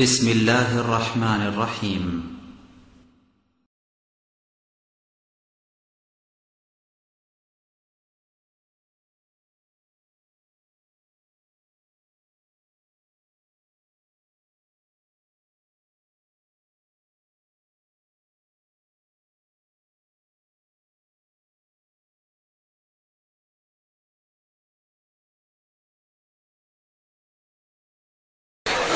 بسم الله الرحمن الرحيم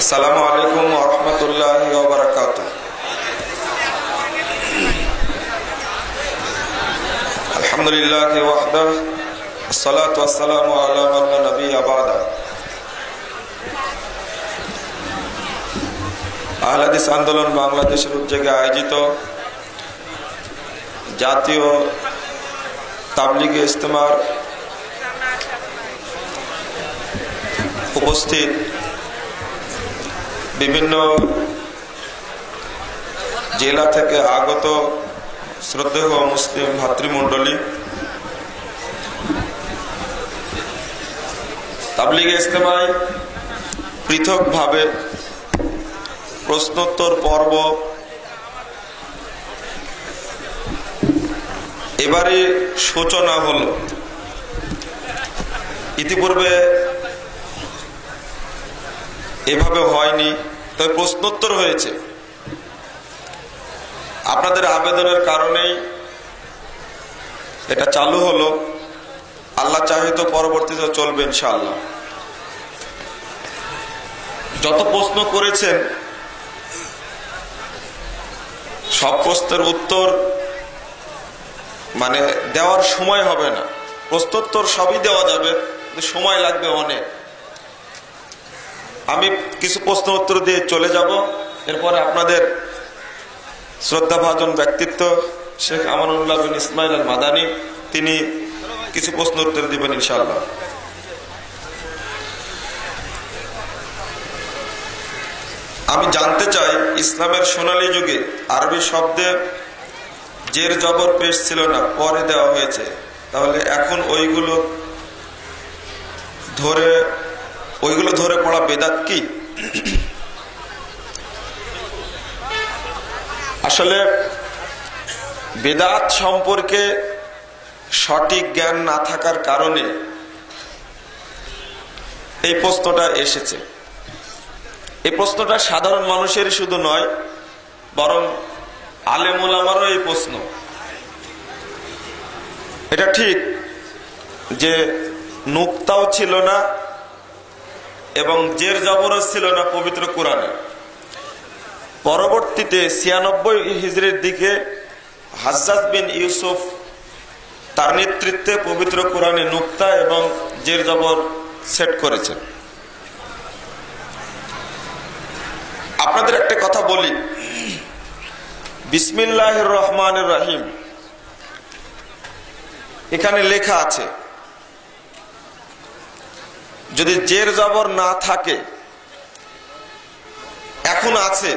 আসসালামু আলাইকুম ওয়া রাহমাতুল্লাহি ওয়া বারাকাতুহু। আলহামদুলিল্লাহি ওয়াহদাহু ওয়াসসালাতু ওয়াসসালামু আলা মান লা নাবিয়্যা বা'দা। আহলে হাদিস আন্দোলন বাংলাদেশের উদ্যোগে আয়োজিত জাতীয় তাবলীগে ইজতেমার উপস্থিত বিভিন্ন জেলা থেকে আগত শ্রদ্ধেয় মুসলিম ভাতৃমণ্ডলী, তাবলীগে ইজতেমায় পৃথকভাবে প্রশ্নোত্তর পর্ব এবারে সূচনা হল। ইতিপূর্বে এভাবে হয়নি, তবে প্রশ্নোত্তর হয়েছে। আপনাদের আবেদনের কারণেই এটা চালু হলো। আল্লাহ চাহে তো পরবর্তীতে চলবে ইনশাআল্লাহ। যত প্রশ্ন করেছেন সব প্রশ্নের উত্তর দেওয়ার সময় হবে না। প্রশ্নোত্তর সবই দেওয়া যাবে, কিন্তু সময় লাগবে অনেক। আমি কিছু প্রশ্ন উত্তর দিয়ে চলে যাব, এরপরে আপনাদের শ্রদ্ধাভাজন ব্যক্তিত্ব শেখ আমানুল্লাহ বিন ইসমাইল আল মাদানী তিনি কিছু প্রশ্ন উত্তর দিবেন ইনশাআল্লাহ। আমি জানতে চাই, ইসলামের সোনালী যুগে আরবি শব্দে জের জবর পেশ ছিল না, পরে দেওয়া হয়েছে, তাহলে এখন ওইগুলো ধরে পড়া বেদাত কি? আসলে বেদাত সম্পর্কে সঠিক জ্ঞান না থাকার কারণে এই প্রশ্নটা এসেছে। এই প্রশ্নটা সাধারণ মানুষেরই শুধু নয়, বরং আলেম উলামারও এই প্রশ্ন। এটা ঠিক যে নুক্তাও ছিল না এবং জের জবরও ছিল না পবিত্র কোরআনে। পরবর্তীতে 96 হিজরির দিকে হাজ্জাজ বিন ইউসুফ তার নেতৃত্বে পবিত্র কোরআনে নুক্তা এবং জের জবর সেট করেছেন। আপনাদের একটা কথা বলি, বিসমিল্লাহির রহমানির রহিম এখানে লেখা আছে। যদি জের জবর না থাকে, এখন আছে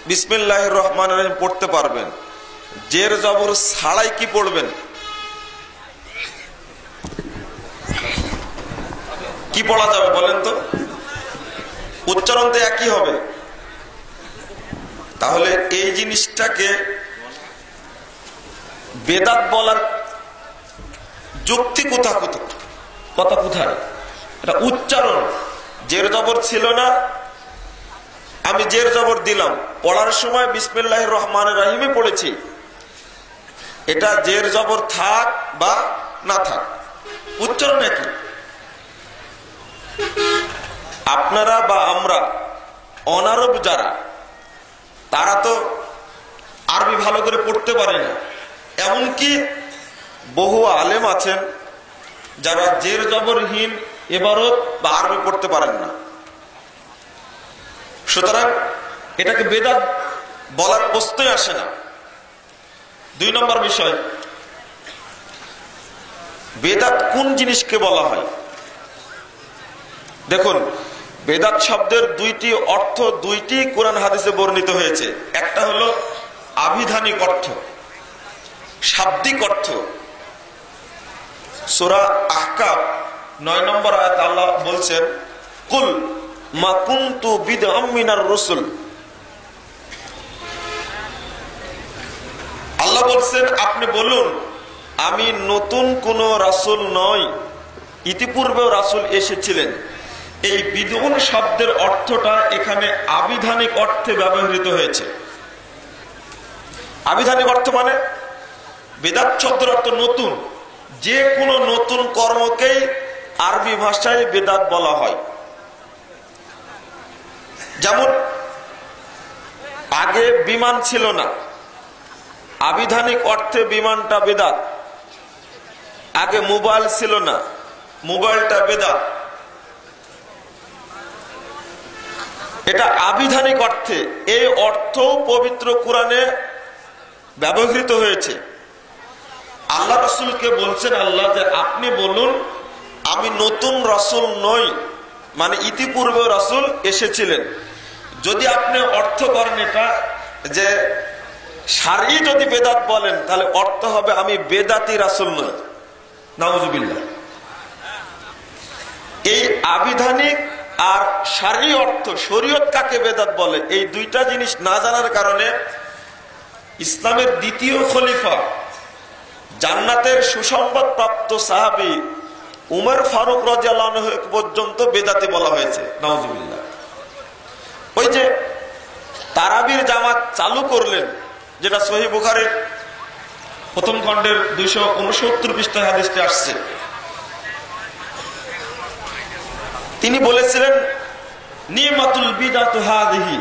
বিসমিল্লাহির রহমানির রহিম পড়তে পারবেন। জের জবর ছাড়াই কি পড়বেন? কি পড়া যাবে বলেন তো? উচ্চারণ তো একই হবে। তাহলে এই জিনিসটাকে বেদাত বলার যুক্তি কোথায়? এটা উচ্চারণ। জের জবর ছিল না, আমি জের জবর দিলাম, পড়ার সময় বিসমিল্লাহির রহমানির রহিমে পড়েছি। এটা জের জবর থাক বা না থাক, উচ্চারণ একই। আপনারা বা আমরা অনারব যারা, তারা তো আরবি ভালো করে পড়তে পারে না। এমনকি বহু আলেম আছেন যারা জের জবরহীন ইবারত বা আরবি পড়তে পারেন না। সুতরাং এটাকে বেদাত বলার প্রশ্নই আসে না। 2 নম্বর বিষয়, বেদাত কোন জিনিসকে বলা হয়? দেখুন, বেদাত শব্দের দুইটি অর্থ, দুইটি কোরআন হাদিসে বর্ণিত হয়েছে। একটা হলো আবিধানিক অর্থ, শাব্দিক অর্থ। সূরা আহকাফ 9 নম্বর আয়াত আল্লাহ বলছেন, কুল মা কুনতু বিদআম মিনার রাসূল। আল্লাহ বলছেন আপনি বলুন আমি নতুন কোন রাসূল নই, ইতিপূর্বেও রাসূল এসেছিলেন। এই বিদআন শব্দের অর্থটা এখানে আবিধানিক অর্থে ব্যবহৃত হয়েছে। আবিধানিক অর্থ মানে বেদাত শব্দের অর্থ নতুন, যে কোনো নতুন কর্মকেই আরবি ভাষায় বেদাত বলা হয়। যেমন আগে বিমান ছিল না, আবিধানিক অর্থে বিমানটা বেদাত। আগে মোবাইল ছিল না, মোবাইলটা বেদাত। এটা আবিধানিক অর্থে, এই অর্থ পবিত্র কোরআনে ব্যবহৃত হয়েছে। আল্লাহ রাসূলকে বলছেন আল্লাহ যে আপনি বলুন আমি নতুন রাসূল নই, মানে ইতিপূর্বে রাসূল এসেছিলেন। যদি আপনি অর্থ করেন এটা যে শারঈ যদি বেদাত বলেন তাহলে অর্থ হবে আমি বেদাতি রাসূল নই, নাউজুবিল্লাহ। এই আবিধানিক আর শারঈ অর্থ, শরীয়ত কাকে বেদাত বলে, এই দুইটা জিনিস না জানার কারণে ইসলামের দ্বিতীয় খলিফা জান্নাতের সুসংবাদ প্রাপ্ত সাহাবী উমর ফারুক রাদিয়াল্লাহু আনহু পর্যন্ত বেদাতি বলা হয়েছে, নাউজুবিল্লাহ। ওই যে তারাবির জামাত চালু করলেন, যেটা সহিহ বুখারীর প্রথম খণ্ডের 269 পৃষ্ঠায় হাদিসটি আসছে। তিনি বলেছিলেন নিমাতুল বিদাতু হাদিহি,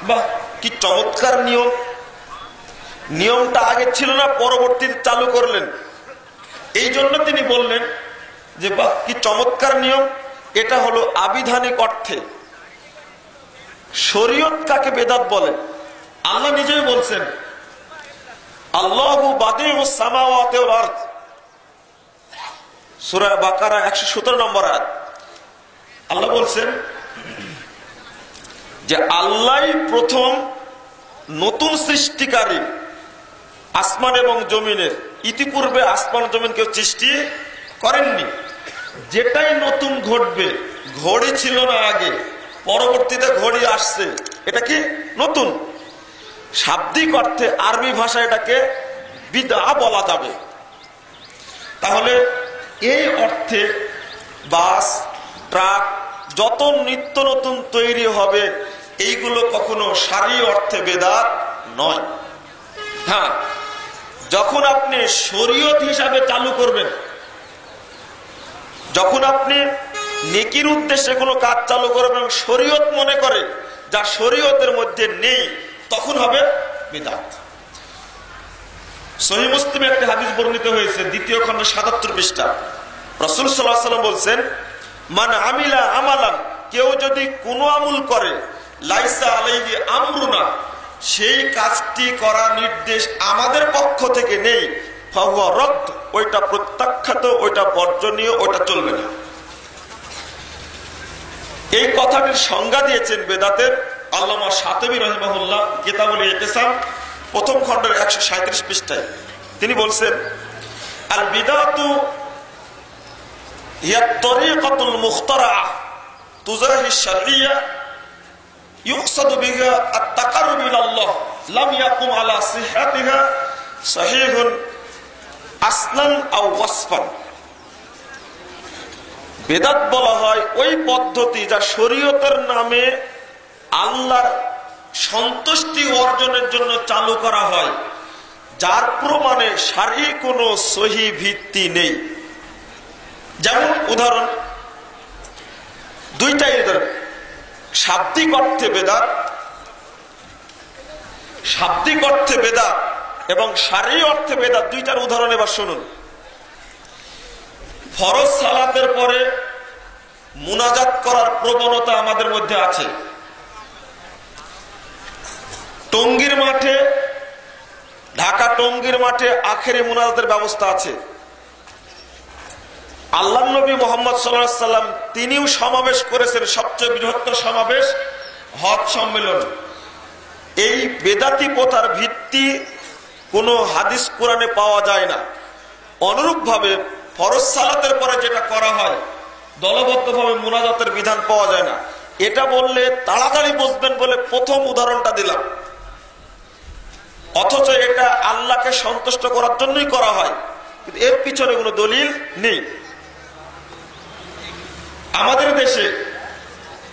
বাহ কি চমৎকার নিয়ম। নিয়মটা আগে ছিল না, পরবর্তীতে চালু করলেন। এই জন্য তিনি বললেন যে বাহ কি চমৎকার নিয়ম। এটা হলো আবিধানিক অর্থে। শরীয়ত কাকে বেদাত বলে, আল্লাহ নিজেই বলছেন আল্লাহু বাদিউস সামাওয়াতি ওয়াল আরদ, সূরা বাকারা 117 নম্বর আয়াত। আল্লাহ বলছেন যে আল্লাহই প্রথম নতুন সৃষ্টিকারী আসমান এবং জমিনের। ইতিপূর্বে আসমান জমিন কেউ সৃষ্টি করেননি। যেটাই নতুন ঘটবে, ঘড়ি ছিল না আগে, পরবর্তীতে ঘড়ি আসছে, এটা কি নতুন। শাব্দিক অর্থে আরবি ভাষায় এটাকে বিদআ বলা যাবে। তাহলে এই অর্থে বাস, ট্রাক যত নিত্য নতুন তৈরি হবে এইগুলো কখনো শারঈ অর্থে বেদাত নয়। হ্যাঁ, যখন আপনি শরীয়ত হিসাবে চালু করবেন, যখন আপনি নেকির উদ্দেশ্যে কোনো কাজ চালু করবেন শরীয়ত মনে করে যা শরীয়তের মধ্যে নেই, তখন হবে বিদআত। সহিহ মুসলিমে একটা হাদিস বর্ণিত হয়েছে, দ্বিতীয় খণ্ড 77 পৃষ্ঠা। রাসূল সাল্লাল্লাহু আলাইহি ওয়াসাল্লাম বলছেন মান আমিলা আমালান, কেউ যদি কোনো আমল করে লাইসা আলাইহি আমরুনা, সেই কাজটি করার নির্দেশ আমাদের পক্ষ থেকে নেই, ফাহুয়া রদ্দ, ওইটা প্রত্যাখ্যাত, ওইটা বর্জনীয়, ওইটা চলবে না। এই কথাটির সংজ্ঞা দিয়েছেন বেদাতের আল্লামা শাতিবী রাহিমাহুল্লাহ কিতাবুল ইতিসাম প্রথম খণ্ডের 137 পৃষ্ঠায়। তিনি বলছেন আল বিদআতু হিয়া তরিকাতুল মুখতারাআ তুজাহি শারঈয়া ইউকসাদু বিহা আত-তাকাররুব ইলাল্লাহ লাম ইয়াকুম আলা সিহহাতিহা সহিহুন আসনান আও ওয়াসফান। বেদাত বলা হয় ওই পদ্ধতি যা শরীয়তের নামে আল্লাহর সন্তুষ্টি অর্জনের জন্য চালু করা হয়, যার প্রমাণে শারঈ কোনো সহিহ ভিত্তি নেই। যেমন উদাহরণ দুইটাই, শাব্দিক অর্থে বেদাত, শাব্দিক অর্থে বেদাত এবং শারঈ অর্থে বেদাত, দুইটার উদাহরণ এবার শুনুন। ফরজ সালাতের পরে মুনাজাত করার প্রবণতা আমাদের মধ্যে আছে। টঙ্গীর মাঠে, ঢাকা টঙ্গীর মাঠে আখেরি মুনাজাতের ব্যবস্থা আছে। আল্লাহ নবী মুহাম্মদ সাল্লাল্লাহু আলাইহি সাল্লাম তিনিও সমাবেশ করেছেন, সবচেয়ে বৃহত্তর সমাবেশ হজ সম্মেলন। এই বেদাতি প্রথার ভিত্তি কোনো হাদিস কোরআনে পাওয়া যায় না। অনুরূপভাবে ফরজ সালাতের পরে যেটা করা হয় দলবদ্ধভাবে মুনাজাতের বিধান পাওয়া যায় না। এটা বললে তাড়াতাড়ি বুঝবেন বলে প্রথম উদাহরণটা দিলাম, অথচ এটা আল্লাহকে সন্তুষ্ট করার জন্যই করা হয়, কিন্তু এর পিছনে কোনো দলিল নেই। আমাদের দেশে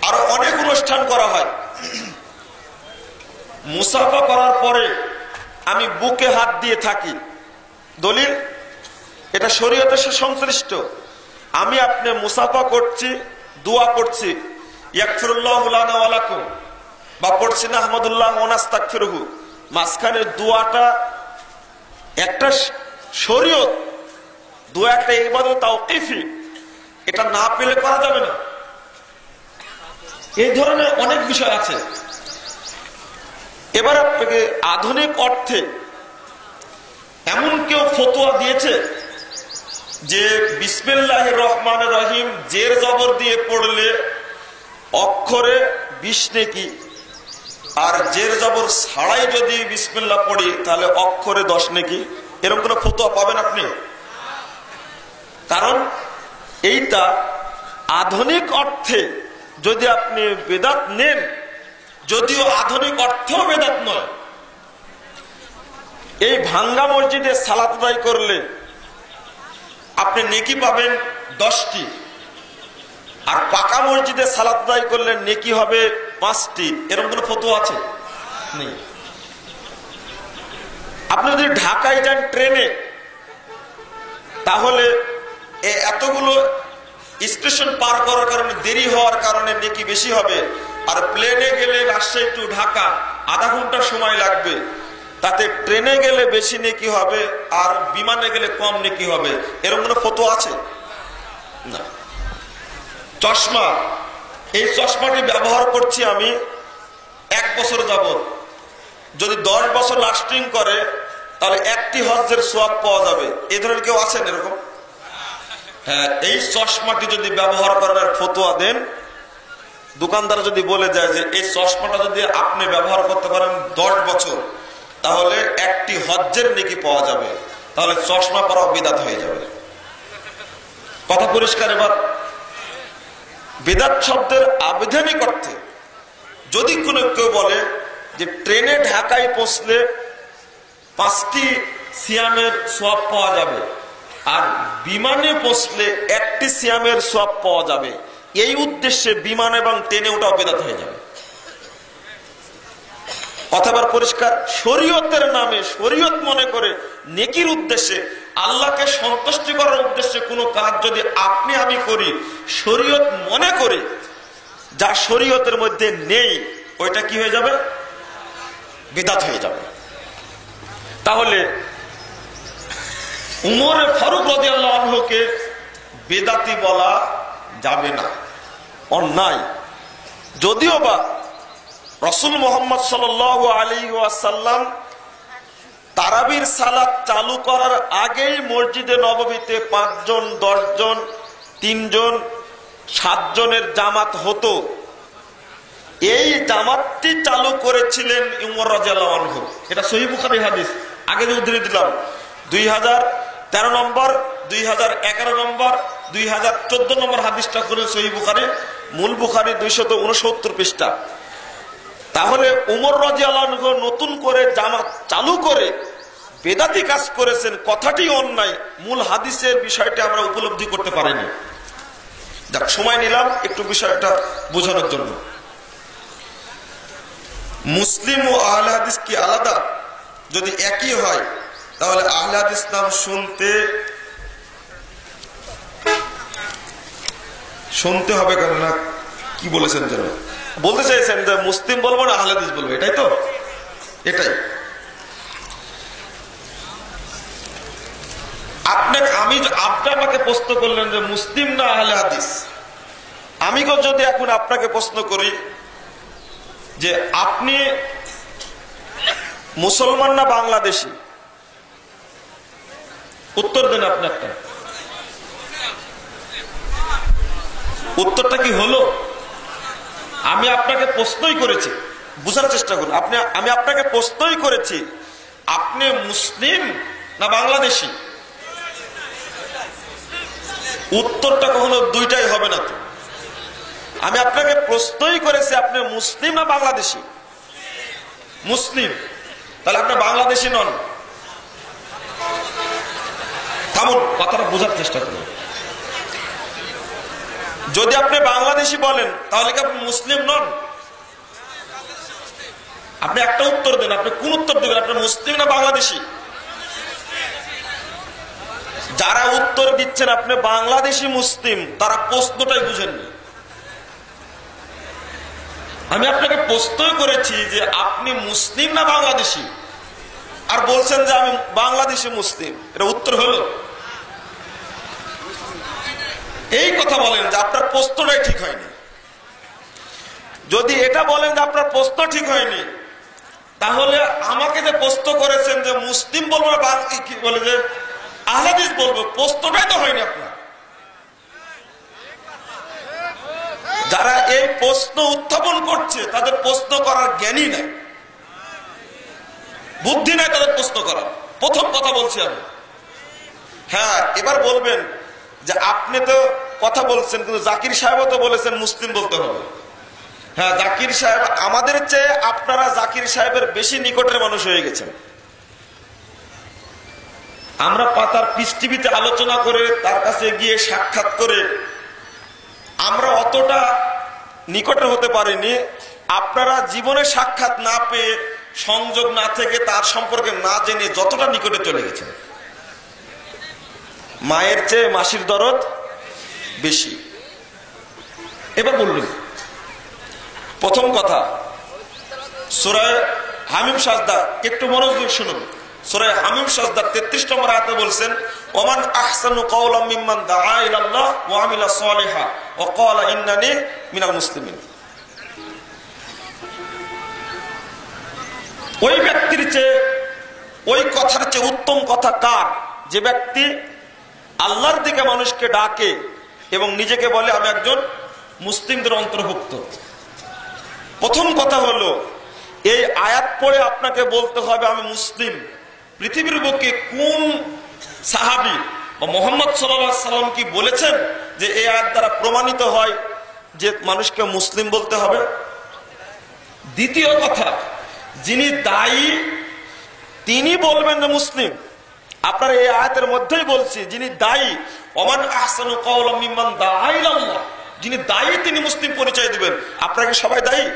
আরো অনেক অনুষ্ঠান করা হয়, মুসাফা করার পরে আমি বুকে হাত দিয়ে থাকি, দলিল এটা শরীয়তের সাথে সংশ্লিষ্ট। আমি আপনি মুসাফা করছি, দোয়া পড়ছি, ইয়াগফিরুল্লাহু লানা ওয়া লাকুম, বা পড়ছি না আহমাদুল্লাহ ওয়া নাস্তাগফিরুহু, মাঝখানে দোয়াটা একটা শরীয়ত, দোয়া একটা ইবাদত তাওকিফি, এটা না পেলে করা যাবে না। এই ধরনের অনেক বিষয় আছে। এবার আপনাকে আধুনিক অর্থে এমন কেউ ফতোয়া দিয়েছে যে বিসমিল্লাহির রহমানির রহিম জের জবর দিয়ে পড়লে অক্ষরে 20 নেকি, আর জের জবর ছাড়াই যদি বিসমিল্লাহ পড়ি তাহলে অক্ষরে 10 নেকি, এরকম কোন ফতোয়া পাবেন আপনি? কারণ এইটা আধুনিক অর্থে যদি আপনি বেদাত নেন, যদিও আধুনিক অর্থেও বেদাত নয়, এই ভাঙ্গা মসজিদে সালাত আদায় করলে আপনি নেকি পাবেন 10টি, আর পাকা মসজিদে সালাত আদায় করলে নেকি হবে 5টি, এরকম কোন ফতোয়া আছে? নেই। আপনি যদি ঢাকায় যান ট্রেনে, তাহলে এতগুলো স্টেশন পার করার কারণে, দেরি হওয়ার কারণে নেকি বেশি হবে, আর প্লেনে গেলে রাজশাহী টু ঢাকা আধা ঘন্টা সময় লাগবে, তাতে ট্রেনে গেলে বেশি নেকি হবে আর বিমানে গেলে কম নেকি হবে, এরকম কোনো ফতোয়া আছে? না। চশমা, এই চশমাটি ব্যবহার করছি আমি 1 বছর যাবত, যদি 10 বছর লাস্টিং করে তাহলে একটি হজ্জের সওয়াব পাওয়া যাবে, এই ধরনের কেউ আছেন এরকম? হ্যাঁ, এই চশমাটি যদি ব্যবহার করার ফতোয়া দেন, দোকানদার যদি বলে যায় যে এই চশমাটা যদি আপনি ব্যবহার করতে পারেন 10 বছর, তাহলে একটি হজ্জের নেকি পাওয়া যাবে, তাহলে চশমা পরা বিদআত হয়ে যাবে। কথা পরিষ্কার? এবার বিদআত শব্দের আবিধানিক অর্থে যদি কোনো কেউ বলে যে ট্রেনে ঢাকায় পৌঁছলে 5টি সিয়ামের সওয়াব পাওয়া যাবে, আর বিমানে পৌঁছলে 1টি সিয়ামের সওয়াব পাওয়া যাবে, এই উদ্দেশ্যে বিমান এবং ট্রেনে ওটাও বিদআত হয়ে যাবে। অথবা পরিষ্কার, শরীয়তের নামে, শরীয়ত মনে করে নেকির উদ্দেশ্যে, আল্লাহকে সন্তুষ্টি করার উদ্দেশ্যে কোনো কাজ যদি আপনি আমি করি, শরীয়ত মনে করে, যা শরীয়তের মধ্যে নেই, ওইটা কি হয়ে যাবে? বিদআত হয়ে যাবে। তাহলে উমর ফারুক রাদিয়াল্লাহু আনহুকে বেদাতি বলা যাবে না, অন্যায়। যদিও বা রাসূল মুহাম্মদ সাল্লাল্লাহু আলাইহি ওয়াসাল্লাম তারাবির সালাত চালু করার আগেই মসজিদে নববীতে 5 জন, 10 জন, 3 জন, 7 জনের জামাত হতো। এই জামাতটি চালু করেছিলেন উমর রাদিয়াল্লাহু আনহু। এটা সহিহ বুখারী হাদিস, আগে যে উদ্ধৃতি দিলাম, 2013 নম্বর, 2011 নম্বর, 2014 নম্বর হাদিসটা করে সহিহ বুখারী, মূল বুখারী 269 পৃষ্ঠা। তাহলে উমর রাদিয়াল্লাহু আনহু নতুন করে জামাত চালু করে বেদাতি কাজ করেছেন, কথাটি অন্যায়। মূল হাদিসের বিষয়টা আমরা উপলব্ধি করতে পারিনি। যাক, সময় নিলাম একটু বিষয়টা বোঝানোর জন্য। মুসলিম ও আহলে হাদিস কি আলাদা? যদি একই হয় তাহলে আহলে হাদিস নাম শুনতে হবে কেন? না কি বলেছেন যেন বলতে চাইছেন যে মুসলিম বলবো না আহলে হাদিস বলবো, এটাই তো? এটাই। আপনি আমাকে প্রশ্ন করলেন যে মুসলিম না আহলে হাদিস। আমি যদি এখন আপনাকে প্রশ্ন করি যে আপনি মুসলমান না বাংলাদেশী, উত্তর দেন আপনি একটা। উত্তরটা কি হলো? আমি আপনাকে প্রশ্নই করেছি, বুঝার চেষ্টা করুন। আমি আপনাকে প্রশ্নই করেছি, আপনি মুসলিম না বাংলাদেশী? উত্তরটা কখনো দুইটাই হবে না তো। আমি আপনাকে প্রশ্নই করেছি, আপনি মুসলিম না বাংলাদেশি? মুসলিম। তাহলে আপনি বাংলাদেশি নন। থামুন, কথাটা বোঝার চেষ্টা করুন। যদি আপনি বাংলাদেশি বলেন তাহলে কি আপনি মুসলিম নন? আপনি একটা উত্তর দেন, আপনি কোন উত্তর দেবেন? আপনি মুসলিম না বাংলাদেশি? যারা উত্তর দিচ্ছেন আপনি বাংলাদেশি মুসলিম, তারা প্রশ্নটাই বুঝেননি। আমি আপনাকে প্রশ্নই করেছি যে আপনি মুসলিম না বাংলাদেশি, আর বলছেন যে আমি বাংলাদেশি মুসলিম। এটা উত্তর হলো? এই কথা বলেন যে আপনার প্রশ্নটাই ঠিক হয়নি। যদি এটা বলেন যে আপনার প্রশ্ন ঠিক হয়নি, তাহলে আমাকে যে প্রশ্ন করেছেন যে মুসলিম বলবো না কি বলে যে আহলে হাদিস বলবো, প্রশ্নটাই তো হয়নি আপনার। যারা এই প্রশ্ন উত্থাপন করছে তাদের প্রশ্ন করার জ্ঞানই নাই, বুদ্ধি নাই তাদের প্রশ্ন করার। প্রথম কথা বলছি আমি। হ্যাঁ, এবার বলবেন যে আপনি তো কথা বলছেন, কিন্তু জাকির সাহেবও তো বলেছেন মুসলিম বলতে হবে। হ্যাঁ, জাকির সাহেব আমাদের চেয়ে আপনারা জাকির সাহেবের বেশি নিকটের মানুষ হয়ে গেছেন। আমরা পাতার পিস টিভিতে আলোচনা করে তার কাছে গিয়ে সাক্ষাৎ করে আমরা অতটা নিকটে হতে পারিনি। আপনারা জীবনে সাক্ষাৎ না পেয়ে, সংযোগ না থেকে, তার সম্পর্কে না জেনে যতটা নিকটে চলে গেছেন। মায়ের চেয়ে মাসির দরদ বেশি। এবার বললেন প্রথম কথা, সূরা হামিম সাজদা, একটু মনোযোগ শুনুন। সূরা হামিম সাজদা 33 নম্বর আয়াতে বলছেন, ওমান আহসানু কাওলাম মিম্মান দাআ ইলাল্লাহ ওয়া আমিলা সালিহা ওয়া ক্বালা ইন্নানি মিনাল মুসলিমিন। ওই ব্যক্তির চেয়ে, ওই কথার চেয়ে উত্তম কথা কার? যে ব্যক্তি আল্লাহর দিকে মানুষকে ডাকে এবং নিজেকে বলে আমি একজন মুসলিমদের অন্তর্ভুক্ত। প্রথম কথা হলো, এই আয়াত পড়ে আপনাকে বলতে হবে আমি মুসলিম। পৃথিবীর বুকে কোন সাহাবী বা মুহাম্মদ সাল্লাল্লাহু আলাইহি সাল্লাম কি বলেছেন যে এই আয়াত দ্বারা প্রমাণিত হয় যে মানুষকে মুসলিম বলতে হবে? দ্বিতীয় কথা, যিনি দায়ী তিনি বলবেন যে মুসলিম। আপনার এই আয়াতের মধ্যেই বলছি, যিনি দায়ী, ওমান আহসানু কাওলাম মিম্মান দাআ ইলাল্লাহ, যিনি দায়ী তিনি মুসলিম পরিচয় দিবেন। আপনারা কি সবাই দায়ী?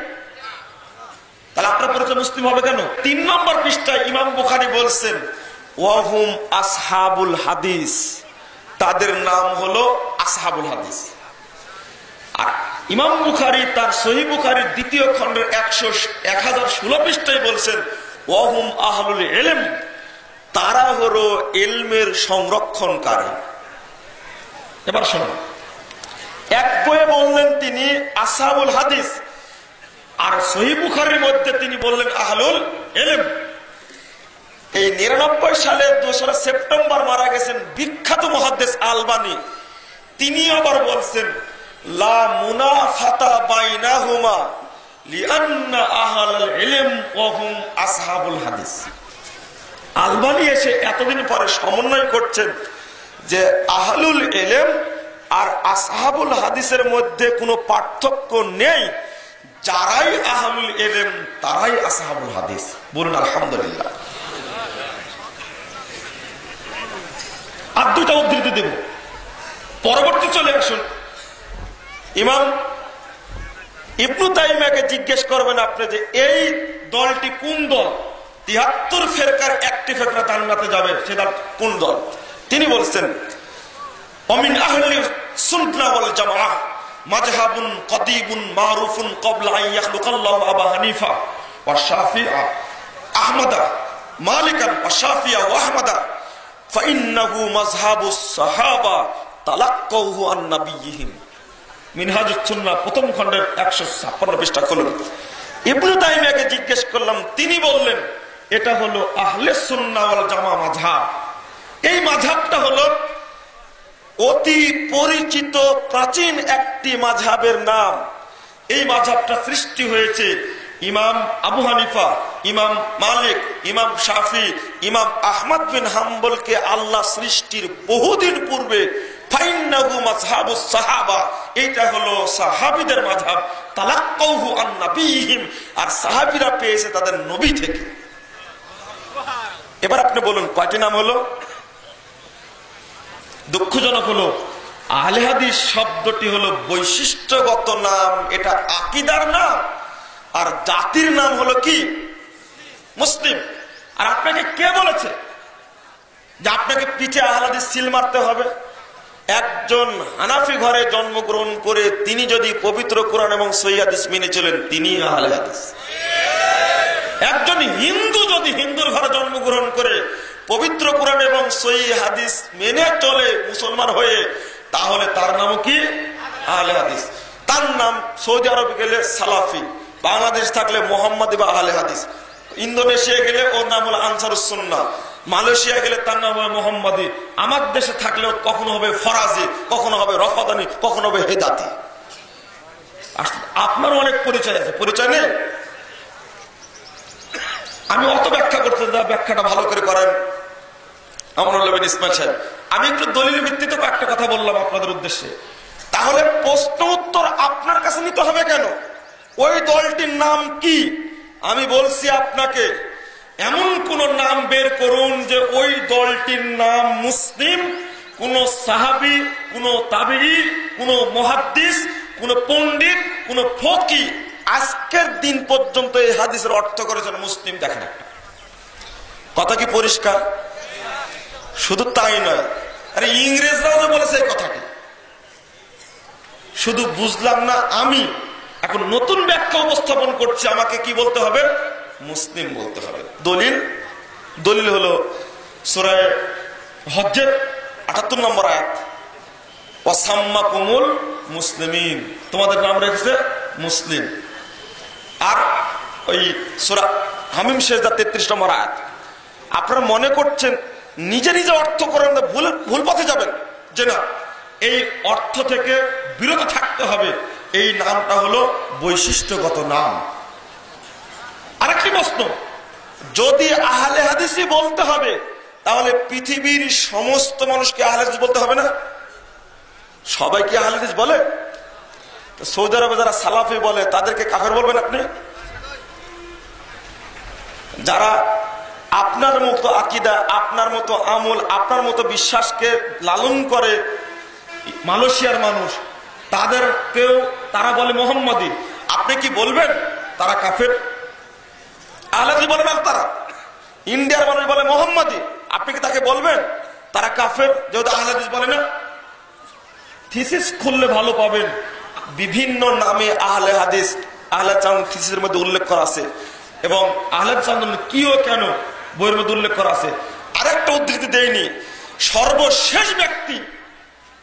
তাহলে আপনার পরিচয় মুসলিম হবে কেন? 3 নম্বর পৃষ্ঠায় ইমাম বুখারী বলছেন ওয়াহুম আসহাবুল হাদিস, তাদের নাম হলো আসহাবুল হাদিস। আর ইমাম বুখারী তার সহিহ বুখারীর 2য় খণ্ডের 1016 পৃষ্ঠায় বলছেন ওয়াহুম আহলুল ইলম, তারা হলো ইলমের সংরক্ষণকারী। এবার শুনুন, এক বইয়ে বললেন তিনি আসহাবুল হাদিস, আর সহিহ বুখারীর মধ্যে তিনি বললেন আহলুল ইলম। এই 99 সালে 2রা সেপ্টেম্বর মারা গেছেন বিখ্যাত মুহাদ্দিস আলবানী। তিনি আবার বলছেন লা মুনাফাতা বাইনাহুমা লিআন্না আহলুল ইলম ওয়া হুম আসহাবুল হাদিস। আলবানী এসে এতদিন পরে সমন্বয় করছেন যে আহলুল ইলম আর আসহাবুল হাদিসের মধ্যে কোনো পার্থক্য নেই। যারাই আহলুল ইলম তারাই আসহাবুল হাদিস। বলুন আলহামদুলিল্লাহ। আর 2টা উদ্ধৃতি দেব, পরবর্তী চলে আসুন। ইমাম ইবনু তাইমিয়াকে জিজ্ঞেস করবেন আপনি যে এই দলটি কোন দল? 73 ফেরকার একটি ফেরকা জান্নাতে যাবে, সেটা কোন দল? তিনি বলছেন ওমিন আহলি সুন্নাহ ওয়াল জামাআহ মাযহাবুন কদিবুন মারুফুন ক্বাবলা আন ইয়াখলুকাল্লাহু আবা হানিফা ওয়া শাফিঈ আহমদ মালিকান ওয়া শাফিঈ ওয়া আহমদ ফাইন্নাহু মাযহাবুস সাহাবা তালাক্কাহু আন নাবিয়্যিহিম। মিনহাজুস সুন্নাহ প্রথম খণ্ডের 156 পৃষ্ঠা খুলুন। ইবনু তাইমিয়াকে জিজ্ঞেস করলাম, তিনি বললেন এটা হলো আহলে সুন্নাহ ওয়াল জামাআহ মাযহাব। এই মাযহাবটা হলো অতি পরিচিত প্রাচীন একটি মাযহাবের নাম। এই মাযহাবটা সৃষ্টি হয়েছে ইমাম আবু হানিফা, ইমাম মালিক, ইমাম শাফি, ইমাম আহমদ বিন হাম্বলকে আল্লাহ সৃষ্টির বহুদিন পূর্বে ফাইন্নাহু মাযহাবুস সাহাবা, এটা হলো সাহাবীদের মাযহাব। তালাক্কাউহু আন নবিয়িহিম, আর সাহাবীরা পেয়েছে তাদের নবী থেকে। এবার আপনি বলুন কয়টি নাম হলো? দুঃখজনক হলো আহলে হাদিস শব্দটি হলো বৈশিষ্ট্যগত নাম, এটা আকীদার নাম, আর জাতির নাম হলো কি? মুসলিম। আর আপনাকে কে বলেছে যে আপনাকে পিঠে আহলে হাদিস সিল মারতে হবে? একজন হানাফি ঘরে জন্মগ্রহণ করে তিনি যদি পবিত্র কোরআন এবং সহিহ হাদিস মেনে চলেন, তিনি আহলে হাদিস। একজন হিন্দু যদি হিন্দুর ঘরে জন্মগ্রহণ করে পবিত্র কোরআন এবং সহিহ হাদিস মেনে চলে মুসলমান হয়ে, তাহলে তার নাম কি? আহলে হাদিস। তার নাম সৌদি আরবে গেলে সালাফি, বাংলাদেশ থাকলে মোহাম্মদী বা আহলে হাদিস, ইন্দোনেশিয়া গেলে ওর নাম হলো আনসারুস সুন্নাহ, মালয়েশিয়া গেলে তার নাম হবে মোহাম্মদী, আমার দেশে থাকলেও কখনো হবে ফরাজি, কখনো হবে রফাদানি, কখনো হবে হেদাতি। আপনার অনেক পরিচয় আছে, পরিচয় নেই? আমি অত ব্যাখ্যা করতে, ব্যাখ্যাটা ভালো করে করেন আমরুল বিন ইসমাইল সাহেব। আমি একটু দলিল ভিত্তিতে একটা কথা বললাম আপনাদের উদ্দেশ্যে। তাহলে প্রশ্ন উত্তর আপনার কাছে নিতে হবে কেন? ওই দলটির নাম কি? আমি বলছি আপনাকে এমন কোন নাম বের করুন যে ওই দলটির নাম মুসলিম, কোন সাহাবী, কোন তাবেঈ, কোন মুহাদ্দিস, কোন পণ্ডিত, কোন ফকি আজকের দিন পর্যন্ত এই হাদিসের অর্থ করেছেন মুসলিম। দেখেন একটা কথা কি পরিষ্কার? শুধু তাই নয়, আরে ইংরেজরাও বলেছে এই কথাটি। শুধু বুঝলাম না আমি, এখন নতুন ব্যাখ্যা উপস্থাপন করছি। আমাকে কি বলতে হবে? মুসলিম বলতে হবে। দলিল, দলিল হলো সূরা হজ্জের ৭৮ নম্বর আয়াত, ওয়াসাম্মাকুমুল মুসলিমিন, তোমাদের নাম রেখেছে মুসলিম। আর ওই সূরা হামিম সেজদা ৩৩ নম্বর আয়াত। আপনারা মনে করছেন নিজে নিজে অর্থ করেন, ভুল পথে যাবেন, যে না এই অর্থ থেকে বিরত থাকতে হবে। এই নামটা হলো বৈশিষ্ট্যগত নাম। আরেকটি প্রশ্ন, যদি আহলে হাদিসই বলতে হবে, তাহলে পৃথিবীর সমস্ত মানুষকে আহলে হাদিস বলতে হবে না? সবাই কি আহলে হাদিস বলে? সৌদি আরবে যারা সালাফি বলে তাদেরকে কাফের বলবেন আপনি? যারা আপনার মতো আকীদা, আপনার মতো আমল, আপনার মতো বিশ্বাসকে লালন করে মালয়েশিয়ার মানুষ, তাদেরকেও তারা বলে মোহাম্মদী, আপনি কি বলবেন তারা কাফের? আহলে হাদিস বলে না তারা। ইন্ডিয়ার মানুষ বলে মোহাম্মদী, আপনি কি তাকে বলবেন তারা কাফের, যেহেতু আহলে হাদিস বলে না? থিসিস খুললে ভালো পাবেন, বিভিন্ন নামে আহলে হাদিস, আহলে চাউন থিসিসের মধ্যে উল্লেখ করা আছে, এবং আহলে চাউন কিও কেন বইয়ের মধ্যে উল্লেখ করা আছে। আরেকটা উদ্ধৃতি দেয়নি, সর্বশেষ ব্যক্তি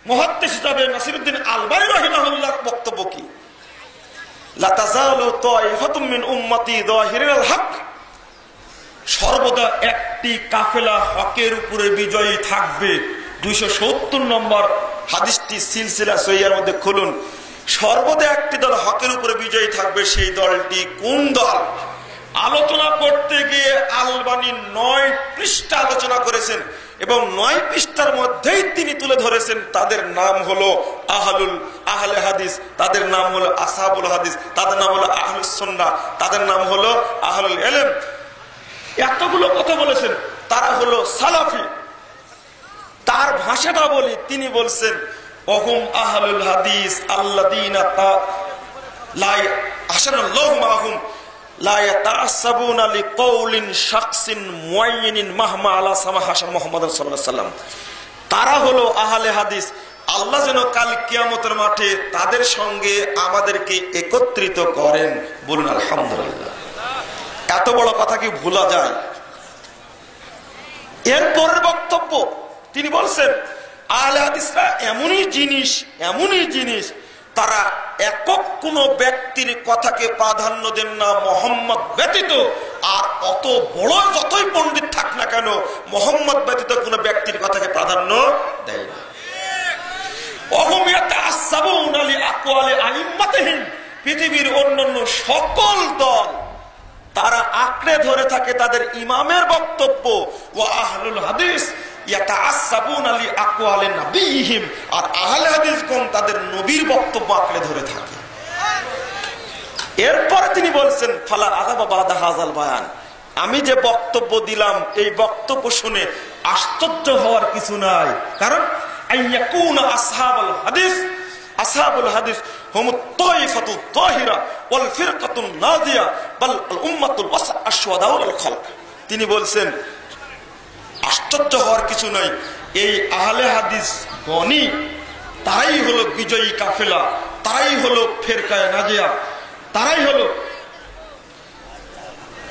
মুহাদ্দিস হিসাবে নাসিরউদ্দিন আলবানী রাহিমাহুল্লাহর বক্তব্য কি? লা তাযালু তায়ফাতুম মিন উম্মতি যাহিরিল হক, সর্বদা একটি কাফেলা হকের উপরে বিজয়ী থাকবে। 270 নম্বর হাদিসটি সিলসিলা সহিহার মধ্যে খুলুন। সর্বদা একটি দল হকের উপরে বিজয়ী থাকবে, সেই দলটি কোন দল? আলোচনা করতে গিয়ে আলবানী 9 পৃষ্ঠা আলোচনা করেছেন, এবং 9 পৃষ্ঠার মধ্যেই তিনি তুলে ধরেছেন তাদের নাম হলো আহলে হাদিস, তাদের নাম হলো আসহাবুল হাদিস, তাদের নাম হলো আহলুস সুন্নাহ, তাদের নাম হলো আহলুল ইলম। এতগুলো কথা বলেছেন, তারা হলো সালাফি। তার ভাষাটা বলি, তিনি বলছেন ওহুম আহলুল হাদিস আল্লাযীনা লা আশারাল্লাহু মাহুম লা ইয়াতাআসসাবুনা লিকাউলিন শাখসিন মুআয়্যানিন মাহমা আলা সামা হাসান মুহাম্মদ সাল্লাল্লাহু আলাইহি ওয়াসাল্লাম। তারা হলো আহলে হাদিস। আল্লাহ যেন কাল কিয়ামতের মাঠে তাদের সঙ্গে আমাদেরকে একত্রিত করেন। বলুন আলহামদুলিল্লাহ। এত বড় কথা কি ভুলা যায়? এরপরের বক্তব্য তিনি বলছেন আহলে হাদিসরা এমনই জিনিস, তারা একক কোন ব্যক্তির কথাকে প্রাধান্য দেন না মুহাম্মদ ব্যতীত। আর অত বড় যতই পণ্ডিত থাক না কেন, মুহাম্মদ ব্যতীত কোন ব্যক্তির কথাকে প্রাধান্য দেয় না। পৃথিবীর অন্যান্য সকল দল তারা আঁকড়ে ধরে থাকে তাদের ইমামের বক্তব্য। ও আহলুল হাদিস ইয়াতাআসসাবুনা লিআকওয়ালিন নাবিয়িহিম, আর আহলে হাদিসগণ তাদের নবীর বক্তব্য আঁকড়ে ধরে থাকে। এরপর তিনি বলছেন ফালা আযাবা বাদা হাযাল বায়ান, আমি যে বক্তব্য দিলাম এই বক্তব্য শুনে আশ্চর্য হওয়ার কিছু নাই, কারণ আইয়াকুনা আসহাবুল হাদিস, আসহাবুল হাদিস হুমুত তাইফাতুত তাহিরা ওয়াল ফিরকাতুন নাদিয়া বাল আল উম্মাতুল ওয়াসা আশওয়াদাউল খালক। তিনি বলছেন আশ্চর্য হওয়ার কিছু নাই, এই আহলে হাদিস গণই তারাই হলো বিজয়ী কাফেলা, তারাই হলো ফিরকায়ে নাজিয়া, তারাই হলো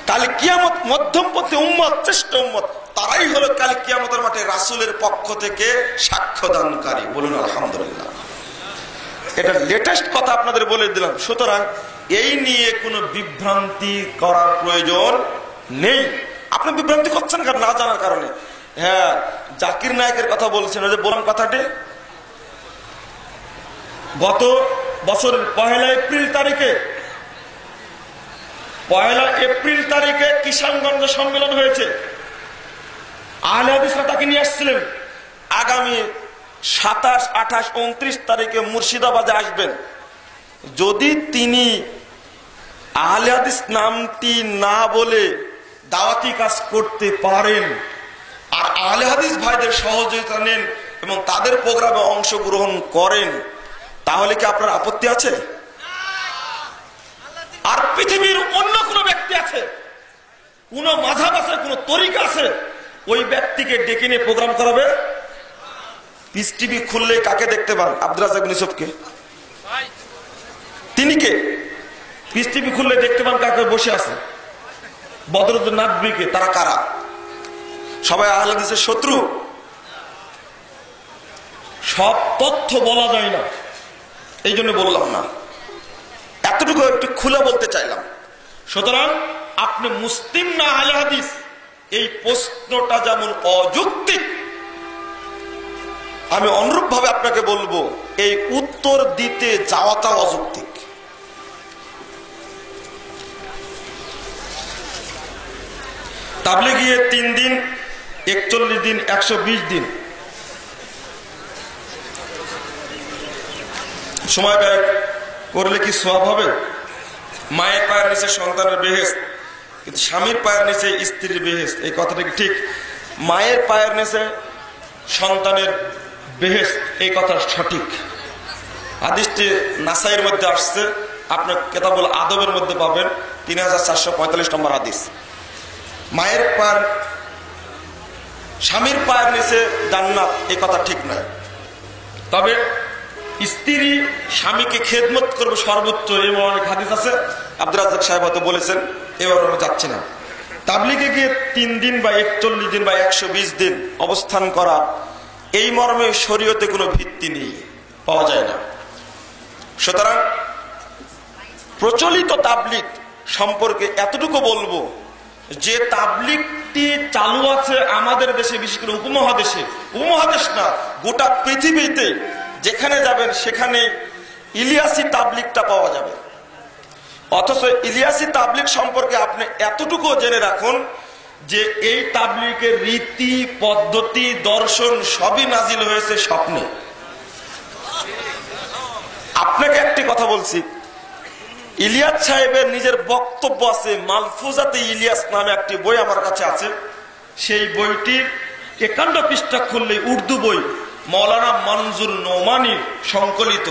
কাল কিয়ামত মধ্যমপন্থী উম্মত, শ্রেষ্ঠ উম্মত, তারাই হলো কাল কিয়ামতের মাঠে রাসূলের পক্ষ থেকে সাক্ষ্যদানকারী। বলুন আলহামদুলিল্লাহ। এটা লেটেস্ট কথা আপনাদের বলে দিলাম। সুতরাং এই নিয়ে কোনো বিভ্রান্তি করার প্রয়োজন নেই। আপনি বিভ্রান্তি করছেন কারণ না জানার কারণে। হ্যাঁ, জাকির নায়েকের কথা বলছেন, ওই যে বললাম কথাটি, গত বছরের 1 এপ্রিল তারিখে কিষানগঞ্জ সম্মেলন হয়েছে। আহলে হাদিসরা তাকে নিয়ে আসছিলেন। আগামী 27, 28, 29 তারিখে মুর্শিদাবাদে আসবেন। যদি তিনি আহলে হাদিস নামটি না বলে দাওয়াতি কাজ করতে পারেন আর আহলে হাদিস ভাইদের সহযোগিতা নেন এবং তাদের প্রোগ্রামে অংশগ্রহণ করেন, তাহলে কি আপনার আপত্তি আছে? আর পৃথিবীর অন্য কোন ব্যক্তি আছে, কোন মাযহাব আছে, কোন তরিকা আছে, ওই ব্যক্তিকে ডেকে নিয়ে প্রোগ্রাম করাবে? পিস টিভি খুললে কাকে দেখতে পান? আব্দুর রাজ্জাক বিন ইউসুফকে। তিনি কে? পিস টিভি খুললে দেখতে পান কাকে বসে আছে? বদরুদ্দীন নাদবিকে। তারা কারা? সবাই আহলে হাদিসের শত্রু? সব তথ্য বলা যায় না, এই জন্য বললাম না, এতটুকু একটু খুলে বলতে চাইলাম। সুতরাং আপনি মুসলিম না আহলে হাদিস, এই প্রশ্নটা যেমন অযৌক্তিক, আমি অনুরূপ ভাবে আপনাকে বলবো এই উত্তর দিতে যাওয়াটা অযৌক্তিক। তাবলীগে 3 দিন, 41 দিন, 120 দিন সময় ব্যয় করলে কি সওয়াব হবে? মায়ের পায়ের নিচে সন্তানের বেহেশত, কিন্তু স্বামীর পায়ের নিচে স্ত্রীর বেহেশত, এই কথাটা কি ঠিক? মায়ের পায়ের নিচে সন্তানের বেহেশত, এই কথা সঠিক। হাদিসটি নাসাইয়ের মধ্যে আসছে, আপনার কিতাবুল আদবের মধ্যে পাবেন, 3445 নম্বর হাদিস। মায়ের পায়ের, স্বামীর পায়ের নিচে জান্নাত, এই কথা ঠিক নয়। তবে স্ত্রী স্বামীকে খেদমত করবে সর্বোচ্চ, এমন অনেক হাদিস আছে। আব্দুর রাজ্জাক সাহেব হয়তো বলেছেন, এবার আমরা যাচ্ছি না। তাবলীগে গিয়ে 3 দিন বা 41 দিন বা 120 দিন অবস্থান করা, এই মর্মে শরীয়তে কোনো ভিত্তি নেই, পাওয়া যায় না। সুতরাং প্রচলিত তাবলীগ সম্পর্কে এতটুকু বলবো যে তাবলীগটি চালু আছে আমাদের দেশে, বিশেষ করে উপমহাদেশে, উপমহাদেশ না গোটা পৃথিবীতে যেখানে যাবেন সেখানে ইলিয়াসি তাবলীগটা পাওয়া যাবে। অথচ ইলিয়াসি তাবলীগ সম্পর্কে আপনি এতটুকু জেনে রাখুন যে এই তাবলীগের রীতি, পদ্ধতি, দর্শন সবই নাজিল হয়েছে স্বপ্নে। আপনাকে একটি কথা বলছি, ইলিয়াস সাহেবের নিজের বক্তব্য আছে, মালফুজাতে ইলিয়াস নামে একটি বই আমার কাছে আছে। সেই বইটির 51 পৃষ্ঠা খুললে উর্দু বই, মৌলানা মনজুর নোমানি সংকলিত,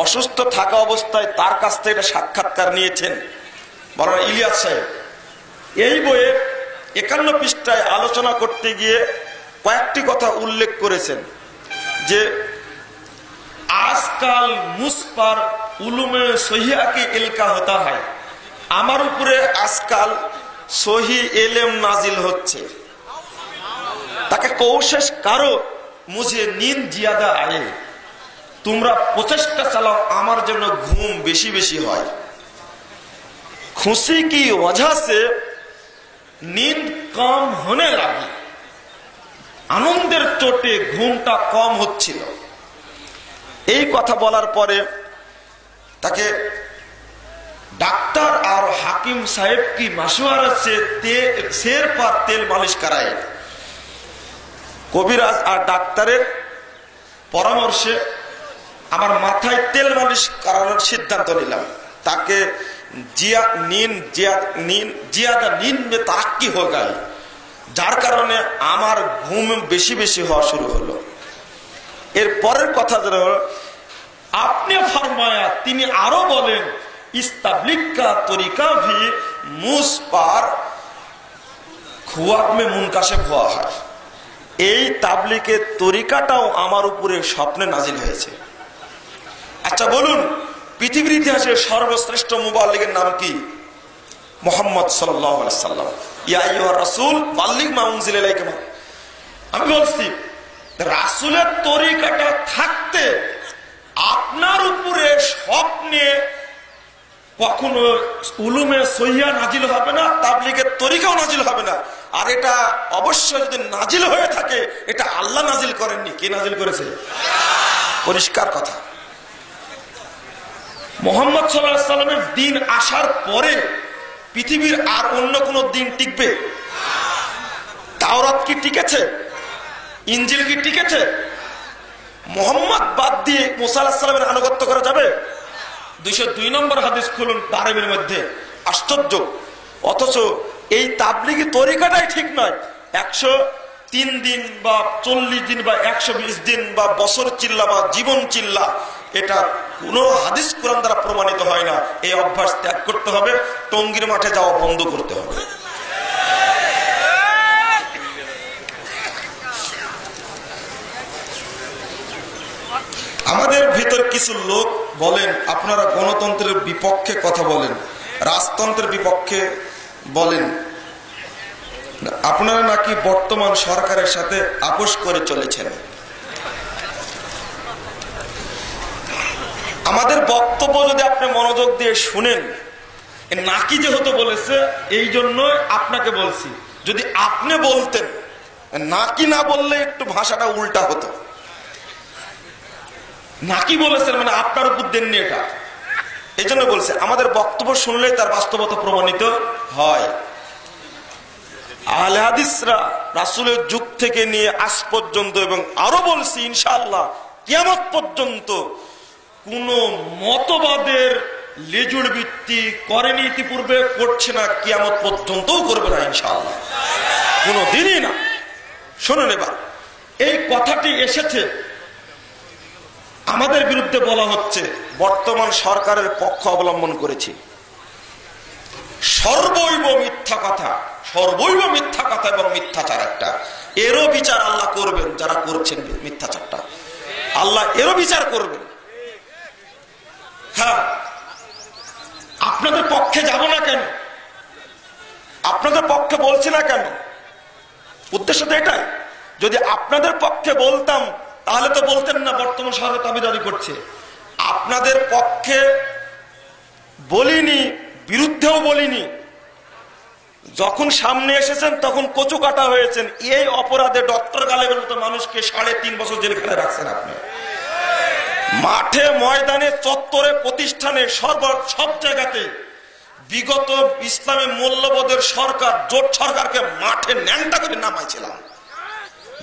অসুস্থ থাকা অবস্থায় তার কাছ থেকে এটা সাক্ষাৎকার নিয়েছেন মৌলানা ইলিয়াস সাহেব। এই বইয়ে 51 পৃষ্ঠায় আলোচনা করতে গিয়ে কয়েকটি কথা উল্লেখ করেছেন যে আজকাল মুসপার উলুমে সহিয়া কে ইলকা হতা হয়, আমার উপরে আজকাল সহি এলেম নাজিল হচ্ছে। তাকে কৌশেষ কারো মুঝে নীंद জিয়াদা আয়ে, তোমরা প্রচেষ্টা চালাও আমার জন্য ঘুম বেশি বেশি হয়। খুশি কি वजह से नींद कम होने लगी, আনন্দের চোটে ঘুমটা কম হচ্ছিল। এই কথা বলার পরে তাকে ডাক্তার আর হাকিম সাহেব কি मशवरा से सिर पर तेल मालिश कराए। কবিরাজ আর ডাক্তারের পরামর্শে আমার মাথায় তেল মালিশ করানোর সিদ্ধান্ত নিলাম। তাকে জিয়াদা নীন মে তারাক্কি হয়ে গেল, যার কারণে আমার ঘুম বেশি বেশি হওয়া শুরু হলো। এর পরের কথা যেন আপনি ফরমায়া, তিনি আরো বলেন ইস তাবলিগ কা তরিকা ভি মুঝ পার খুয়াব মে মুনকাশিফ হুয়া है। এই তাবলিগের তরিকাটাও আমার উপরে স্বপ্নে নাজিল হয়েছে। আচ্ছা বলুন, পৃথিবীর ইতিহাসে সর্বশ্রেষ্ঠ মুবাল্লিগের নাম কি? মুহাম্মদ সাল্লাল্লাহু আলাইহি সাল্লাম। ইয়া আইয়ুহার রাসূল বাল্লিগ মা উনজিলা ইলাইকা। আমি বলছি রাসূলের তরিকাটা থাকতে আপনার উপরে স্বপ্নে কখনো উলুমে সহিয়া নাজিল হবে না, তাবলিগের তরিকাও নাজিল হবে না। আর এটা অবশ্যই যদি নাজিল হয়ে থাকে, এটা আল্লাহ নাজিল করেননি। কে নাজিল করেছে? পরিষ্কার কথা। মুহাম্মদ সাল্লাল্লাহু আলাইহি সাল্লামের দিন আসার পরে পৃথিবীর আর অন্য কোন দিন টিকবে? তাওরাত কি টিকেছে? ইনজিল কি টিকেছে? মুহাম্মদ বাদ দিয়ে মুসা আলাইহিস সালামের আনুগত্য করা যাবে? 202 নম্বর হাদিস খুলুন তারবির মধ্যে, আশ্চর্য। অথচ এই তাবলিগি তরিকাটাই ঠিক নয়। 103 দিন বা 40 দিন বা 120 দিন বা বছর চিল্লা বা জীবন চিল্লা, এটা কোন হাদিস কোরআন দ্বারা প্রমাণিত হয় না। এই অভ্যাস ত্যাগ করতে হবে, টঙ্গির মাঠে যাওয়া বন্ধ করতে হবে। আমাদের ভিতর কিছু লোক বলেন আপনারা গণতন্ত্রের বিপক্ষে কথা বলেন, রাজতন্ত্রের বিপক্ষে বলেন, আপনারা নাকি বর্তমান সরকারের সাথে আপোষ করে চলেছেন। আমাদের বক্তব্য যদি আপনি মনোযোগ দিয়ে শুনেন, নাকি যেহেতু বলেছে এই জন্য আপনাকে বলছি। যদি আপনি বলতেন, নাকি না বললে একটু ভাষাটা উল্টা হতো। নাকি বলেছেন মানে আপনার উপর দেননি, এটা এই জন্য বলছে। আমাদের বক্তব্য শুনলে তার বাস্তবতা প্রমাণিত হয়। আহলে হাদিসরা রাসূলের যুগ থেকে নিয়ে আজ পর্যন্ত এবং আরো বলছি ইনশাআল্লাহ কিয়ামত পর্যন্ত কোন মতবাদের লেজুড় ভিত্তি করেনি, ইতিপূর্বে করছে না, কিয়ামত পর্যন্তও করবে না ইনশাআল্লাহ, কোন দিনই না। শুনুন, এবার এই কথাটি এসেছে আমাদের বিরুদ্ধে বলা হচ্ছে বর্তমান সরকারের পক্ষ অবলম্বন করেছি। সর্বৈব মিথ্যা কথা, সর্বৈব মিথ্যা কথা এবং মিথ্যাচার একটা। এরও বিচার আল্লাহ করবেন, যারা করছেন মিথ্যাচারটা আল্লাহ এরও বিচার করবেন। হ্যাঁ, আপনাদের পক্ষে যাব না কেন? আপনাদের পক্ষে বলছি না কেন? উদ্দেশ্য তো এটাই। যদি আপনাদের পক্ষে বলতাম তাহলে তো বলতেন না বর্তমান সরকার দাবিদারি করছে। আপনাদের পক্ষে বলিনি, বিরুদ্ধেও বলিনি। যখন সামনে এসেছেন তখন কচু কাটা হয়েছেন। এই অপরাধে ডক্টর গালেবের মতো মানুষকে 3.5 বছর জেলখানে রাখছেন আপনি। মাঠে ময়দানে চত্বরে প্রতিষ্ঠানে সব জায়গাতে বিগত ইসলামী মূল্যবোধের সরকার, জোট সরকারকে মাঠে ন্যাংটা করে নামাইছিলাম।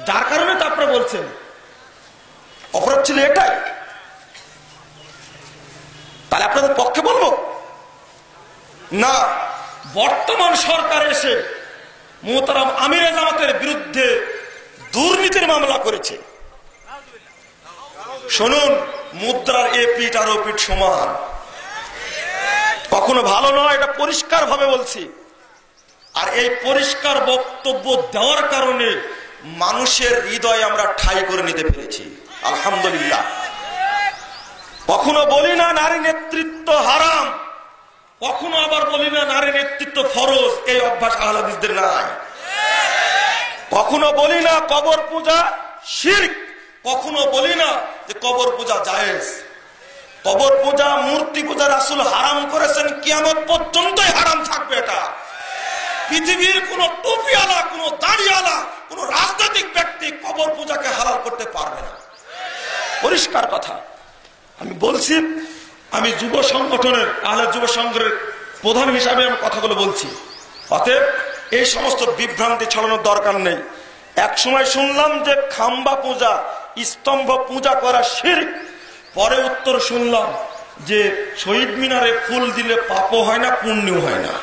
যার কারণে তো আপনারা বলছেন অপরাধ ছিল এটাই। তাহলে আপনাদের পক্ষে বলবো না। বর্তমান সরকার এসে মুহতারাম আমিরে জামাতের বিরুদ্ধে দুর্নীতির মামলা করেছে। শুনুন, মুদ্রার এ পিঠ আর ও পিঠ সমান, কখনো ভালো নয়, এটা পরিষ্কার ভাবে বলছি। আর এই পরিষ্কার বক্তব্য দেওয়ার কারণে মানুষের হৃদয়ে আমরা ঠাঁই করে নিতে পেরেছি, আলহামদুলিল্লাহ। কখনো বলি না নারী নেতৃত্ব হারাম, কখনো আবার বলি না নারী নেতৃত্ব ফরজ। এই অভ্যাস আহলে হাদিসদের নাই। কখনো বলি না কবর পূজা শিরক, কখনো বলি না যে কবর পূজা জায়েজ। কবর পূজা, মূর্তি পূজা রাসূল হারাম করেছেন, কিয়ামত পর্যন্তই হারাম থাকবে। এটা পৃথিবীর কোন টুপিওয়ালা, কোন দাড়িওয়ালা, কোন রাজনৈতিক ব্যক্তি কবর পূজাকে হালাল করতে পারবে না, পরিষ্কার কথা। আমি বলছি, আমি যুব সংগঠনের, আহলে যুব সংঘের প্রধান হিসাবে আমি কথাগুলো বলছি। অতএব এই সমস্ত বিভ্রান্তি ছড়ানোর দরকার নেই। এক সময় শুনলাম যে খাম্বা পূজা, স্তম্ভ পূজা করা শিরক। পরে উত্তর শুনলাম যে শহীদ মিনারে ফুল দিলে পাপও হয় না, পুণ্যও হয় না।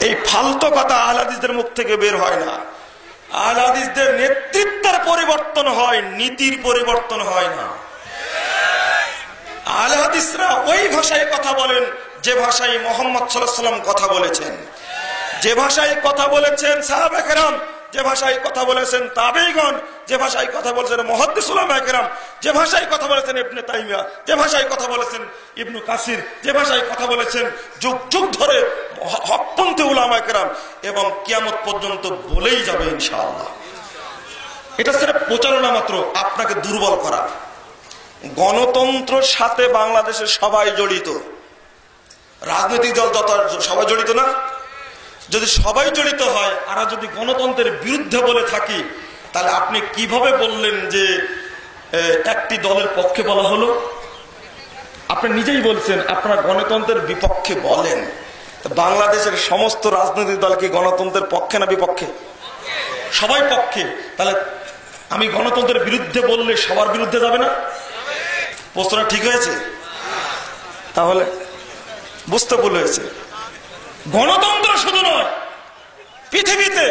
এই ফালতু কথা আহলে হাদিসদের মুখ থেকে বের হয় না। আহলে হাদিসদের নেতৃত্বের পরিবর্তন হয়, নীতির পরিবর্তন হয় না। আহলে হাদিসরা ওই ভাষায় কথা বলেন যে ভাষায় মুহাম্মদ সাল্লাল্লাহু আলাইহি ওয়াসাল্লাম কথা বলেছেন, যে ভাষায় কথা বলেছেন সাহাবায়ে কেরাম, যে ভাষায় কথা বলেছেন তাবেঈগণ, যে ভাষায় কথা বলেছেন মুহাদ্দিস উলামায়ে কেরাম, যে ভাষায় কথা বলেছেন ইবনে তাইমিয়া, যে ভাষায় কথা বলেছেন ইবনে কাসির, যে ভাষায় কথা বলেছেন যুগ যুগ ধরে হকপন্থী উলামায়ে কেরাম, এবং কিয়ামত পর্যন্ত বলেই যাবে ইনশাআল্লাহ। এটা সির্ফ প্রচারণা মাত্র, আপনাকে দুর্বল করা। গণতন্ত্রের সাথে বাংলাদেশের সবাই জড়িত, রাজনৈতিক দল যত সবাই জড়িত না? যদি সবাই জড়িত হয় আর যদি গণতন্ত্রের বিরুদ্ধে বলে থাকি, তাহলে আপনি কিভাবে বললেন যে একটি দলের পক্ষে বলা হলো? আপনি নিজেই বলছেন আপনারা গণতন্ত্রের বিপক্ষে বলেন। বাংলাদেশের সমস্ত রাজনৈতিক দল কি গণতন্ত্রের পক্ষে না বিপক্ষে? সবাই পক্ষে। তাহলে আমি গণতন্ত্রের বিরুদ্ধে বললে সবার বিরুদ্ধে যাবে না? প্রশ্নটা ঠিক হয়েছে? তাহলে বুঝতে ভুল হয়েছে। গণতন্ত্র শুধু নয়, পৃথিবীতে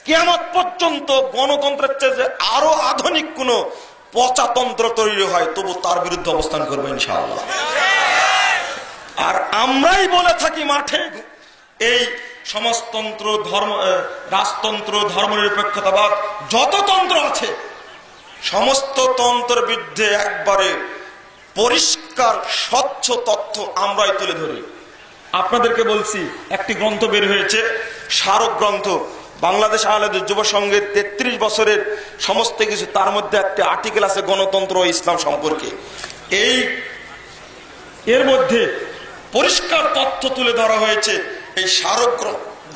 কিয়ামত পর্যন্ত গণতন্ত্রের চেয়ে আরো আধুনিক কোন পচাতন্ত্র তৈরি হয়, তবু তার বিরুদ্ধে অবস্থান করবে ইনশাআল্লাহ। আর আমরাই বলে থাকি মাঠে এই সমাজতন্ত্র, ধর্ম, রাজতন্ত্র, ধর্মনিরপেক্ষতাবাদ, যত তন্ত্র আছে সমস্ত তন্ত্রের বিরুদ্ধে একবারে পরিষ্কার স্বচ্ছ তথ্য আমরাই তুলে ধরি। আপনাদেরকে বলছি, একটি গ্রন্থ বের হয়েছে, স্মারক গ্রন্থ, বাংলাদেশ আহলে হাদিস যুব সংঘের 33 বছরের সমস্ত কিছু, তার মধ্যে একটা আর্টিকেল আছে গণতন্ত্র ও ইসলাম সম্পর্কে। এর মধ্যে পরিষ্কার তথ্য তুলে ধরা হয়েছে। এই স্মারক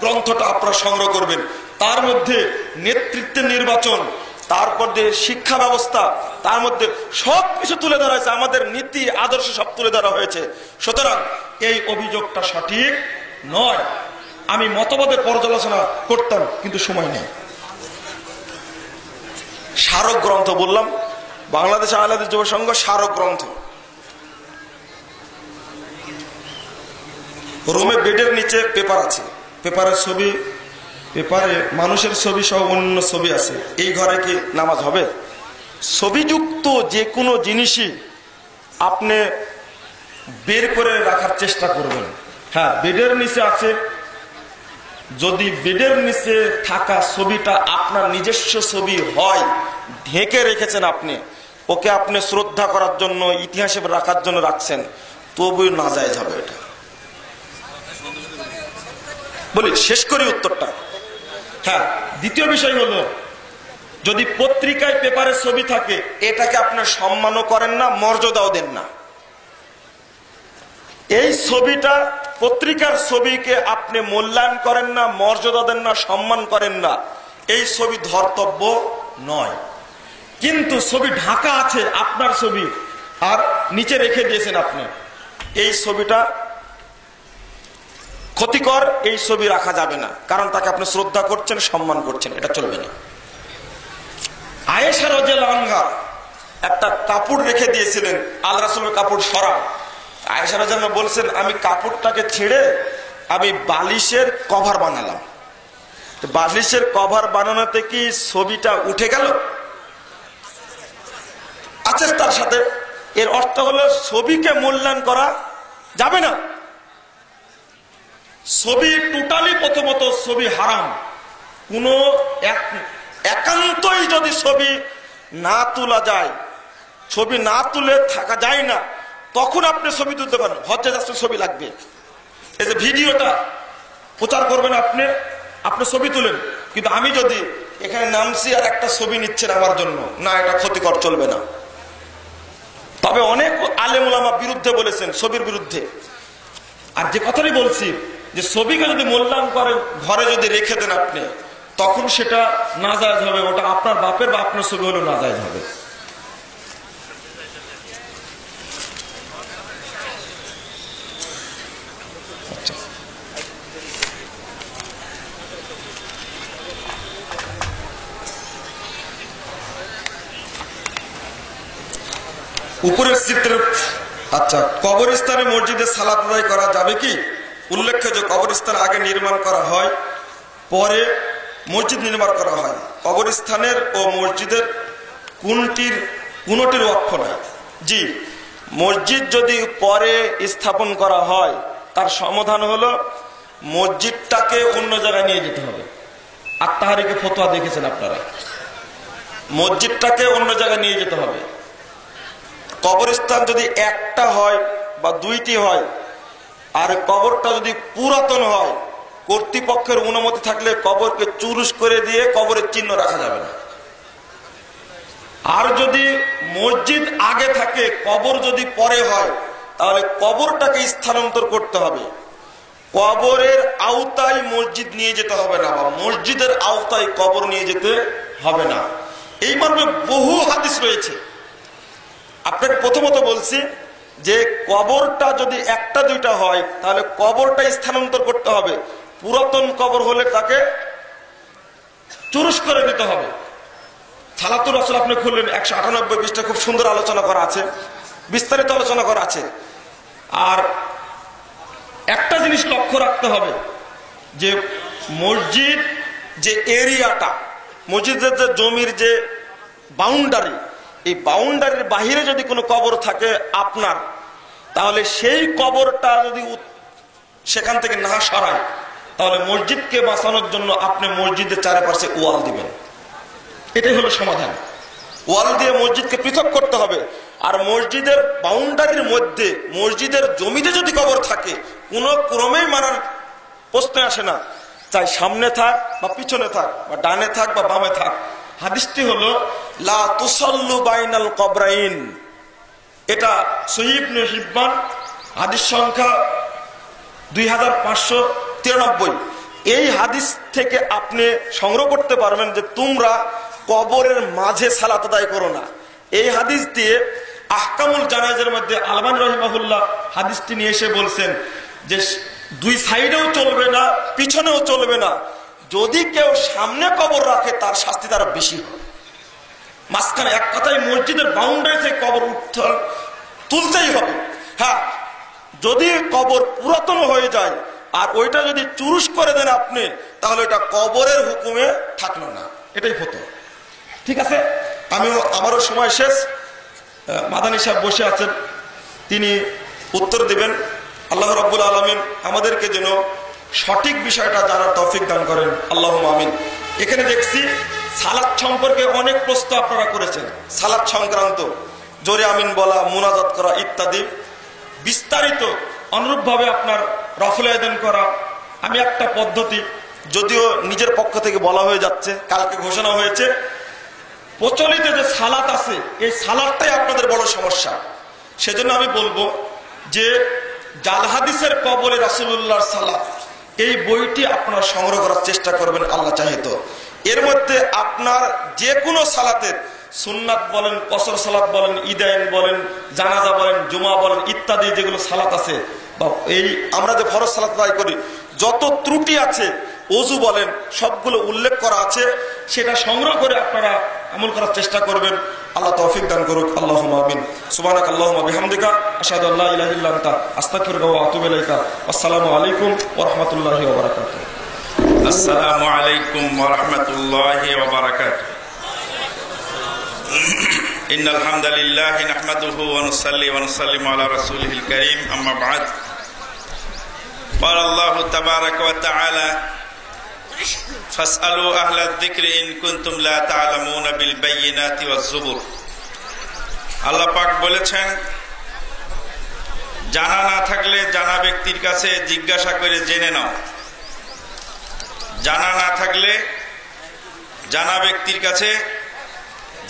গ্রন্থটা আপনারা সংগ্রহ করবেন। তার মধ্যে নেতৃত্বের নির্বাচন, তারপর যে শিক্ষা ব্যবস্থা, তার মধ্যে সবকিছু তুলে ধরা হয়েছে, আমাদের নীতি আদর্শ সব তুলে ধরা হয়েছে। সুতরাং এই অভিযোগটা সঠিক নয়। আমি মতবাদের পর্যালোচনা করতাম, কিন্তু সময় নেই। স্মারক গ্রন্থ বললাম, বাংলাদেশ আহলে হাদিস যুব সংঘ স্মারক গ্রন্থ। রুমে বেডের নিচে পেপার আছে, পেপারের ছবি, পেপারে মানুষের ছবি সহ অন্য ছবি আছে। এই ঘরে কি নামাজ হবে? ছবিযুক্ত যে কোনো জিনিসই আপনি বের করে রাখার চেষ্টা করবেন। হ্যাঁ, বেডের নিচে আছে, যদি বেডের নিচে থাকা ছবিটা আপনার নিজস্ব ছবি হয়, ঢেকে রেখেছেন আপনি, ওকে আপনি শ্রদ্ধা করার জন্য, ইতিহাসে রাখার জন্য রাখছেন, তবু নাজায়েজ হবে। এটা বলি, শেষ করি উত্তরটা। হ্যাঁ, দ্বিতীয় বিষয় হলো, যদি পত্রিকায় পেপারে ছবি থাকে, এটাকে আপনি সম্মানও করেন না, মর্যাদাও দেন না। এই ছবিটা, পত্রিকার ছবিকে আপনি মূল্যায়ন করেন না, মর্যাদা দেন না, সম্মান করেন না, এই ছবি ধর্তব্য নয়। কিন্তু ছবি ঢাকা আছে, আপনার ছবি, আর নিচে রেখে দিয়েছেন আপনি, এই ছবিটা ক্ষতিকর, এই ছবি রাখা যাবে না, কারণ তাকে আপনি শ্রদ্ধা করছেন, সম্মান করছেন, এটা চলবে না। আয়েশা রাদিয়াল্লাহু আনহা একটা কাপড় রেখে দিয়েছিলেন, আল্লাহর রাসূলের কাপড় সরা। আয়েশা রাদিয়াল্লাহু আনহা বলছেন, আমি কাপড়টাকে ছেড়ে আমি বালিশের কভার বানালাম। বালিশের কভার বানানোতে কি ছবিটা উঠে গেল? আচ্ছা, তার সাথে এর অর্থ হলো ছবিকে মূল্যায়ন করা যাবে না। ছবি টোটালি, প্রথমত ছবি হারাম। কোন একান্তই যদি ছবি না তোলা যায়, ছবি না তুলে থাকা যায় না, তখন আপনি ছবি তুলতে পারেন। হজ্জে যাচ্ছেন, ছবি লাগবে। এই যে ভিডিওটা প্রচার করবেন, আপনি ছবি তুলেন, কিন্তু আমি যদি এখানে নামছি আর একটা ছবি নিচ্ছেন আমার জন্য, না, এটা ক্ষতিকর, চলবে না। তবে অনেক আলেম ওলামা বিরুদ্ধে বলেছেন, ছবির বিরুদ্ধে। আর যে কথাই বলছি, যে ছবিকে যদি মূল্যায়ন করেন, ঘরে যদি রেখে দেন আপনি, তখন সেটা নাজায়েজ হবে। ওটা আপনার বাপের বা আপনার ছবি হলেও নাজায়েজ হবে। উপরের চিত্রে আচ্ছা, কবরস্থানে মসজিদে সালাত আদায় করা যাবে কি? উল্লেখ্য যে কবরস্থান আগে নির্মাণ করা হয়, পরে মসজিদ নির্মাণ করা হয়। কবরস্থানের ও মসজিদের কোনটির ওয়াকফ নাই। জি, মসজিদ যদি পরে স্থাপন করা হয় তার সমাধান হলো মসজিদটাকে অন্য জায়গায় নিয়ে যেতে হবে। আত্মাহারিকে ফতোয়া দেখেছেন আপনারা, মসজিদটাকে অন্য জায়গায় নিয়ে যেতে হবে। কবরস্থান যদি একটা হয় বা দুইটি হয়, আর কবরটা যদি পুরাতন হয়, কর্তৃপক্ষের অনুমতি থাকলে কবরকে চুরুস করে দিয়ে কবরের চিহ্ন রাখা যাবে না। আর যদি মসজিদ আগে থাকে, কবর যদি পরে হয়, তাহলে কবরটাকে স্থানান্তর করতে হবে। কবরের আওতায় মসজিদ নিয়ে যেতে হবে না, বা মসজিদের আওতায় কবর নিয়ে যেতে হবে না। এই মর্মে বহু হাদিস রয়েছে। আপনাকে প্রথমত বলছি যে কবরটা যদি একটা দুইটা হয় তাহলে কবরটা স্থানান্তর করতে হবে। পুরাতন কবর হলে তাকে চুরুস করে দিতে হবে। সালাতুর রাসূল আপনি খুললেন 198 পৃষ্ঠা, খুব সুন্দর আলোচনা করা আছে, বিস্তারিত আলোচনা করা আছে। আর একটা জিনিস লক্ষ্য রাখতে হবে যে মসজিদ যে এরিয়াটা, মসজিদের যে জমির যে বাউন্ডারি, এই বাউন্ডারির বাহিরে যদি কোনো কবর থাকে আপনার, তাহলে সেই কবরটা যদি সেখান থেকে না সরায়, তাহলে মসজিদকে বাঁচানোর জন্য আপনি মসজিদের চারপাশে ওয়াল দিবেন। এটাই হলো সমাধান। ওয়াল দিয়ে মসজিদকে পৃথক করতে হবে। আর মসজিদের বাউন্ডারির মধ্যে মসজিদের জমিতে যদি কবর থাকে, কোনো ক্রমেই মানার প্রশ্ন আসে না, চাই সামনে থাক বা পিছনে থাক, বা ডানে থাক বা বামে থাক। হাদিসটি হলো লা তুসাল্লু বাইনাল কবরাইন। এটা সহিহ ইবনে হিব্বান, হাদিস সংখ্যা 2593। এই হাদিস থেকে আপনি সংগ্রহ করতে পারবেন যে তোমরা কবরের মাঝে সালাত আদায় করো না। এই হাদিস দিয়ে আহকামুল জানাজার মধ্যে আলবানী রাহিমাহুল্লাহ হাদিসটি নিয়ে এসে বলছেন যে দুই সাইডেও চলবে না, পিছনেও চলবে না। যদি কেউ সামনে কবর রাখে তার শাস্তি তার বেশি হয়। মাঝখানে, এক কথায় মসজিদের বাউন্ডারি থেকে কবর তুলতেই হবে। হ্যাঁ, যদি কবর পুরাতন হয়ে যায় আর ওইটা যদি চুরুস করে দেন আপনি, তাহলে ওইটা কবরের হুকুমে থাকলো না। এটাই হতো। ঠিক আছে, আমারও সময় শেষ। মাদানী সাহেব বসে আছেন, তিনি উত্তর দিবেন। আল্লাহ রাব্বুল আলামিন আমাদেরকে যেন সঠিক বিষয়টা জানার তৌফিক দান করেন, আল্লাহুম্মা আমিন। এখানে দেখছি সালাত সম্পর্কে অনেক প্রশ্ন আপনারা করেছেন। সালাত সংক্রান্ত জোরে আমিন বলা, মুনাজাত করা ইত্যাদি বিস্তারিত অনুরূপভাবে আপনার রফুল আয়দান করা। আমি একটা পদ্ধতি, যদিও নিজের পক্ষ থেকে বলা হয়ে যাচ্ছে, কালকে ঘোষণা হয়েছে, প্রচলিত যে সালাত আছে এই সালাতটাই আপনাদের বড় সমস্যা। সেজন্য আমি বলবো যে জাল হাদিসের কবরে রাসূলুল্লাহর সালাত, এই বইটি আপনারা সংগ্রহ করার চেষ্টা করবেন আল্লাহ চাহে তো। এর মধ্যে আপনার যে কোনো সালাতের সুন্নাত বলেন, কসর সালাত বলেন, ঈদাইন বলেন, জানাজা বলেন, জুমা বলেন ইত্যাদি যেগুলো সালাত আছে, বা এই আমরা যে ফরজ সালাত আদায় করি, যত ত্রুটি আছে, ওযু বলেন, সবগুলো উল্লেখ করা আছে। সেটা সংগ্রহ করে আপনারা আমল করার চেষ্টা করবেন। আল্লাহ তৌফিক দান করুক, আল্লাহুম্মা আমিন। সুবহানাকাল্লাহুম্মা বিহামদিকা আশহাদু আল্লা ইলাহা ইল্লা আনতা আস্তাগফিরুকা ওয়া আতুবু ইলাইকা। আসসালামু আলাইকুম ওয়া রাহমাতুল্লাহি ওয়া বারাকাতুহু। আসসালামু আলাইকুম ওয়া রাহমাতুল্লাহি ওয়া বারাকাতুহু। ইন্নাল হামদালিল্লাহি নাহমাদুহু ওয়া নুসাল্লি ওয়া নুসাল্লিমু আলা রাসূলিহিল কারীম, আম্মা বা'দ। قال الله تبارك وتعالى فاسألوا أهل الذكر إن كنتم لا تعلمون بالبينات والزبر। আল্লাহ পাক বলেছেন, জানা না থাকলে জানা ব্যক্তির কাছে জিজ্ঞাসা করে জেনে নাও। জানা না থাকলে জানা ব্যক্তির কাছে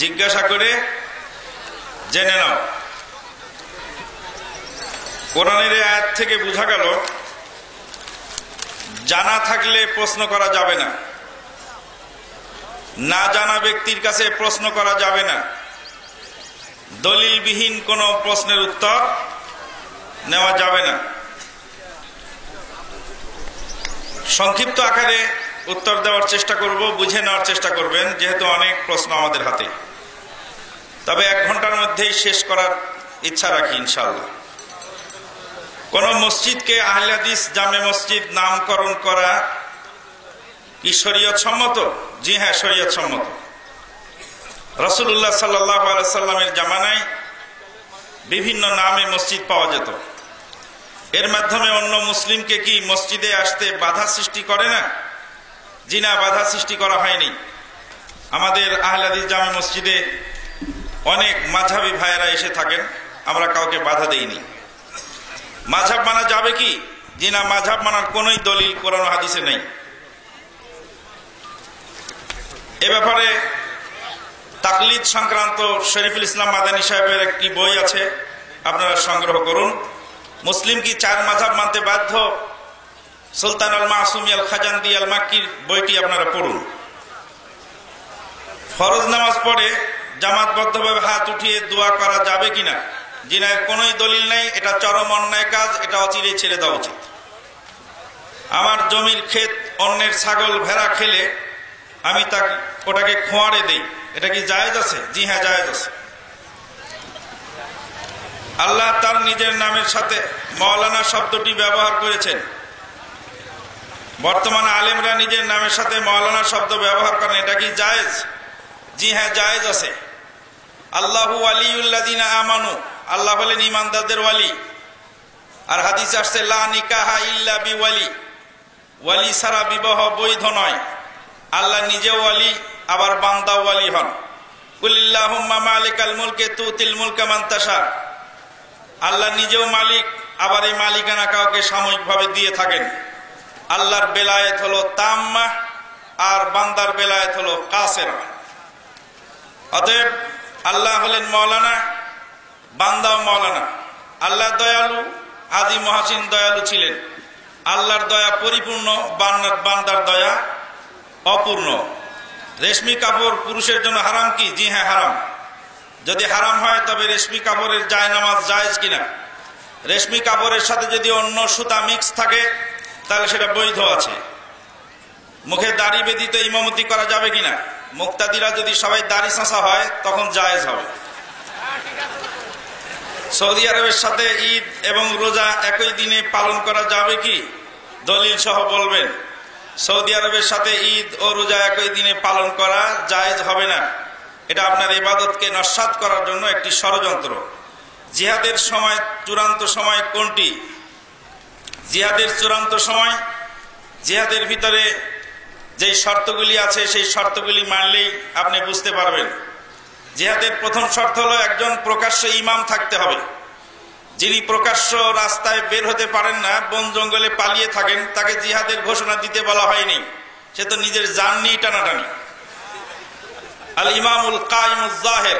জিজ্ঞাসা করে জেনে নাও। কোরআনের আয়াত থেকে বোঝা গেল জানা থাকলে প্রশ্ন করা যাবে না, না জানা ব্যক্তির কাছে প্রশ্ন করা যাবে না, দলিলবিহীন কোনো প্রশ্নের উত্তর নেওয়া যাবে না। সংক্ষিপ্ত আকারে উত্তর দেওয়ার চেষ্টা করব, বুঝে নেওয়ার চেষ্টা করবেন, যেহেতু অনেক প্রশ্ন আমাদের হাতে। তবে 1 ঘন্টার মধ্যেই শেষ করার ইচ্ছা রাখি ইনশাআল্লাহ। কোন মসজিদকে আহলে হাদিস জামে মসজিদ নামকরণ করা কি শরীয়ত সম্মত? জি হ্যাঁ, শরীয়ত সম্মত। রাসূলুল্লাহ সাল্লাল্লাহু আলাইহি সাল্লামের জামানায় বিভিন্ন নামে মসজিদ পাওয়া যেত। এর মাধ্যমে অন্য মুসলিমকে কি মসজিদে আসতে বাধা সৃষ্টি করে না? জি না, বাধা সৃষ্টি করা হয়নি। আমাদের আহলে হাদিস জামে মসজিদে অনেক মাযহাবী ভাইয়েরা এসে থাকেন, আমরা কাউকে বাধা দেইনি। মাযহাব মানা যাবে কি? জি না, মাযহাব মানার কোনোই দলিল কোরআন হাদিসে নেই। এ ব্যাপারে তাকলিদ সংক্রান্ত শরীফুল ইসলাম মাদানী সাহেবের একটি বই আছে, আপনারা সংগ্রহ করুন। মুসলিম কি 4 মাযহাব মানতে বাধ্য? সুলতান আল মাসুমি আল খাজানদি আল মাক্কির বইটি আপনারা পড়ুন। ফরজ নামাজ পড়ে জামাতবদ্ধভাবে হাত উঠিয়ে দোয়া করা যাবে কিনা? জি না, এর কোনোই দলিল নেই। এটা চরম অন্যায় কাজ, এটা অচিরেই ছেড়ে দেওয়া উচিত। আমার জমির ক্ষেত অন্যের ছাগল ভেড়া খেলে আমি ওটাকে খোঁয়াড়ে দেই, এটা কি জায়েজ আছে? জি হ্যাঁ, জায়েজ আছে। আল্লাহ তার নিজের নামের সাথে মাওলানা শব্দটি ব্যবহার করেছেন। বর্তমানে আলেমরা নিজের নামের সাথে মাওলানা শব্দ ব্যবহার করেন, এটা কি জায়েজ? জি হ্যাঁ, জায়েজ আছে। আল্লাহু ওয়ালিউল্লাযিনা আমানু, আল্লাহ হলেন ঈমানদারদের ওয়ালি। আর হাদিসে আসছে লা নিকাহা ইল্লা বিওয়ালি, ওয়ালি ছাড়া বিবাহ বৈধ নয়। আল্লাহ নিজেও ওয়ালি, আবার বান্দা ওয়ালি হন। কুলিল্লাহুম্মা মালিকাল মুলকি তুতিল মুলকা মান তাশা, আল্লাহ নিজেও মালিক, আবার এই মালিকানা কাউকে সাময়িকভাবে দিয়ে থাকেন। আল্লাহর বেলায়েত হলো তাম্মা, আর বান্দার বেলায়েত হলো কাসেরা। অতএব আল্লাহ হলেন মাওলানা, বান্দাও মাওলানা। আল্লাহ দয়ালু, আদি মহাসিন দয়ালু ছিলেন। আল্লাহর দয়া পরিপূর্ণ, বান্দার দয়া অপূর্ণ। রেশমি কাপড় পুরুষের জন্য হারাম কি? জি হ্যাঁ, হারাম। যদি হারাম হয় তবে রেশমি কাপড়ের জায়নামাজ জায়েজ কিনা? রেশমি কাপড়ের সাথে যদি অন্য সুতা মিক্স থাকে তাহলে সেটা বৈধ আছে। মুখে দাড়ি ব্যতীত ইমামতি করা যাবে কিনা? মুক্তাদিরা যদি সবাই দাড়ি চাঁচা হয় তখন জায়েজ হবে। সৌদি আরবের সাথে ঈদ এবং রোজা একই দিনে পালন করা যাবে কি? দলিল সহ বলবেন। সৌদি আরবের সাথে ঈদ ও রোজা একই দিনে পালন করা জায়েজ হবে না। এটা আপনার ইবাদতকে নস্যাৎ করার জন্য একটি ষড়যন্ত্র। জিহাদের সময় চূড়ান্ত সময় কোনটি? জিহাদের চূড়ান্ত সময়, জিহাদের ভিতরে যেই শর্তগুলি আছে সেই শর্তগুলি মানলেই আপনি বুঝতে পারবেন। জিহাদের প্রথম শর্ত হলো একজন প্রকাশ্য ইমাম থাকতে হবে। যিনি প্রকাশ্য রাস্তায় বের হতে পারেন না, বন জঙ্গলে পালিয়ে থাকেন, তাকে জিহাদের ঘোষণা দিতে বলা হয়নি। সে তো নিজের জান নিয়ে টানাটানি। আল ইমামুল কাইমুজ জাহির।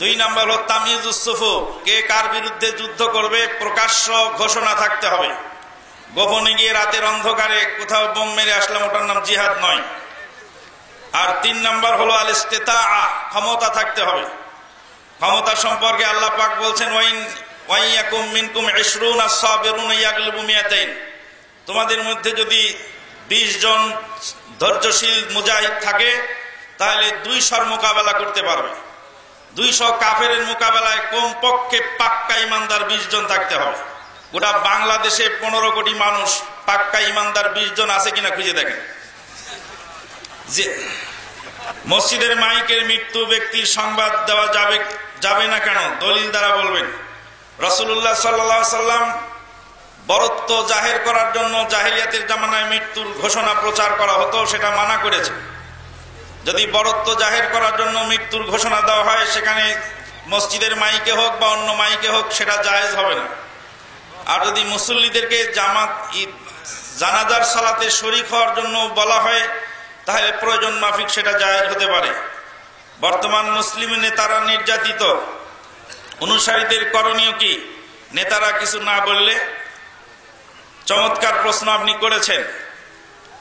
2 নম্বর হলো তামিজুস সুফু, কে কার বিরুদ্ধে যুদ্ধ করবে প্রকাশ্য ঘোষণা থাকতে হবে। গোপনে গিয়ে রাতের অন্ধকারে কোথাও বোম মেরে আসলাম, ওটার নাম জিহাদ নয়। আর 3 নম্বর হলো আল ইস্তিতাআ, ক্ষমতা থাকতে হবে। ক্ষমতা সম্পর্কে আল্লাহ পাক বলছেন ওয়াইয়াকুম মিনকুম 20 সাবিরুন ইয়াগলিবু মিয়াতাইন, তোমাদের মধ্যে যদি 20 জন ধৈর্যশীল মুজাহিদ থাকে তাহলে 200 মোকাবেলা করতে পারবে। 200 কাফেরের মোকাবেলায় কমপক্ষে পাক্কা ইমানদার 20 জন থাকতে হবে। গোটা বাংলাদেশে 15 কোটি মানুষ, পাক্কা ইমানদার 20 জন আছে কিনা খুঁজে দেখেন। যে মসজিদের মাইকের মৃত্যু ব্যক্তির সংবাদ দেওয়া যাবে না কেন? দলিল দ্বারা বলবেন। রাসূলুল্লাহ সাল্লাল্লাহু আলাইহি সাল্লাম বরত্ব জাহের করার জন্য জাহেলিয়াতের জামানায় মৃত্যুর ঘোষণা প্রচার করা হতো, সেটা মানা করেছে। যদি বরত্ব জাহের করার জন্য মৃত্যুর ঘোষণা দেওয়া হয়, সেখানে মসজিদের মাইকে হোক বা অন্য মাইকে হোক, সেটা জায়েজ হবে না। আর যদি মুসল্লিদেরকে জানাজার সালাতে শরীক হওয়ার জন্য বলা হয় তাহলে প্রয়োজন মাফিক সেটা জায়েজ হতে পারে। বর্তমান মুসলিম নেতারা নির্যাতিত, অনুসারীদের করণীয় কি? নেতারা কিছু না বললে? চমৎকার প্রশ্ন আপনি করেছেন।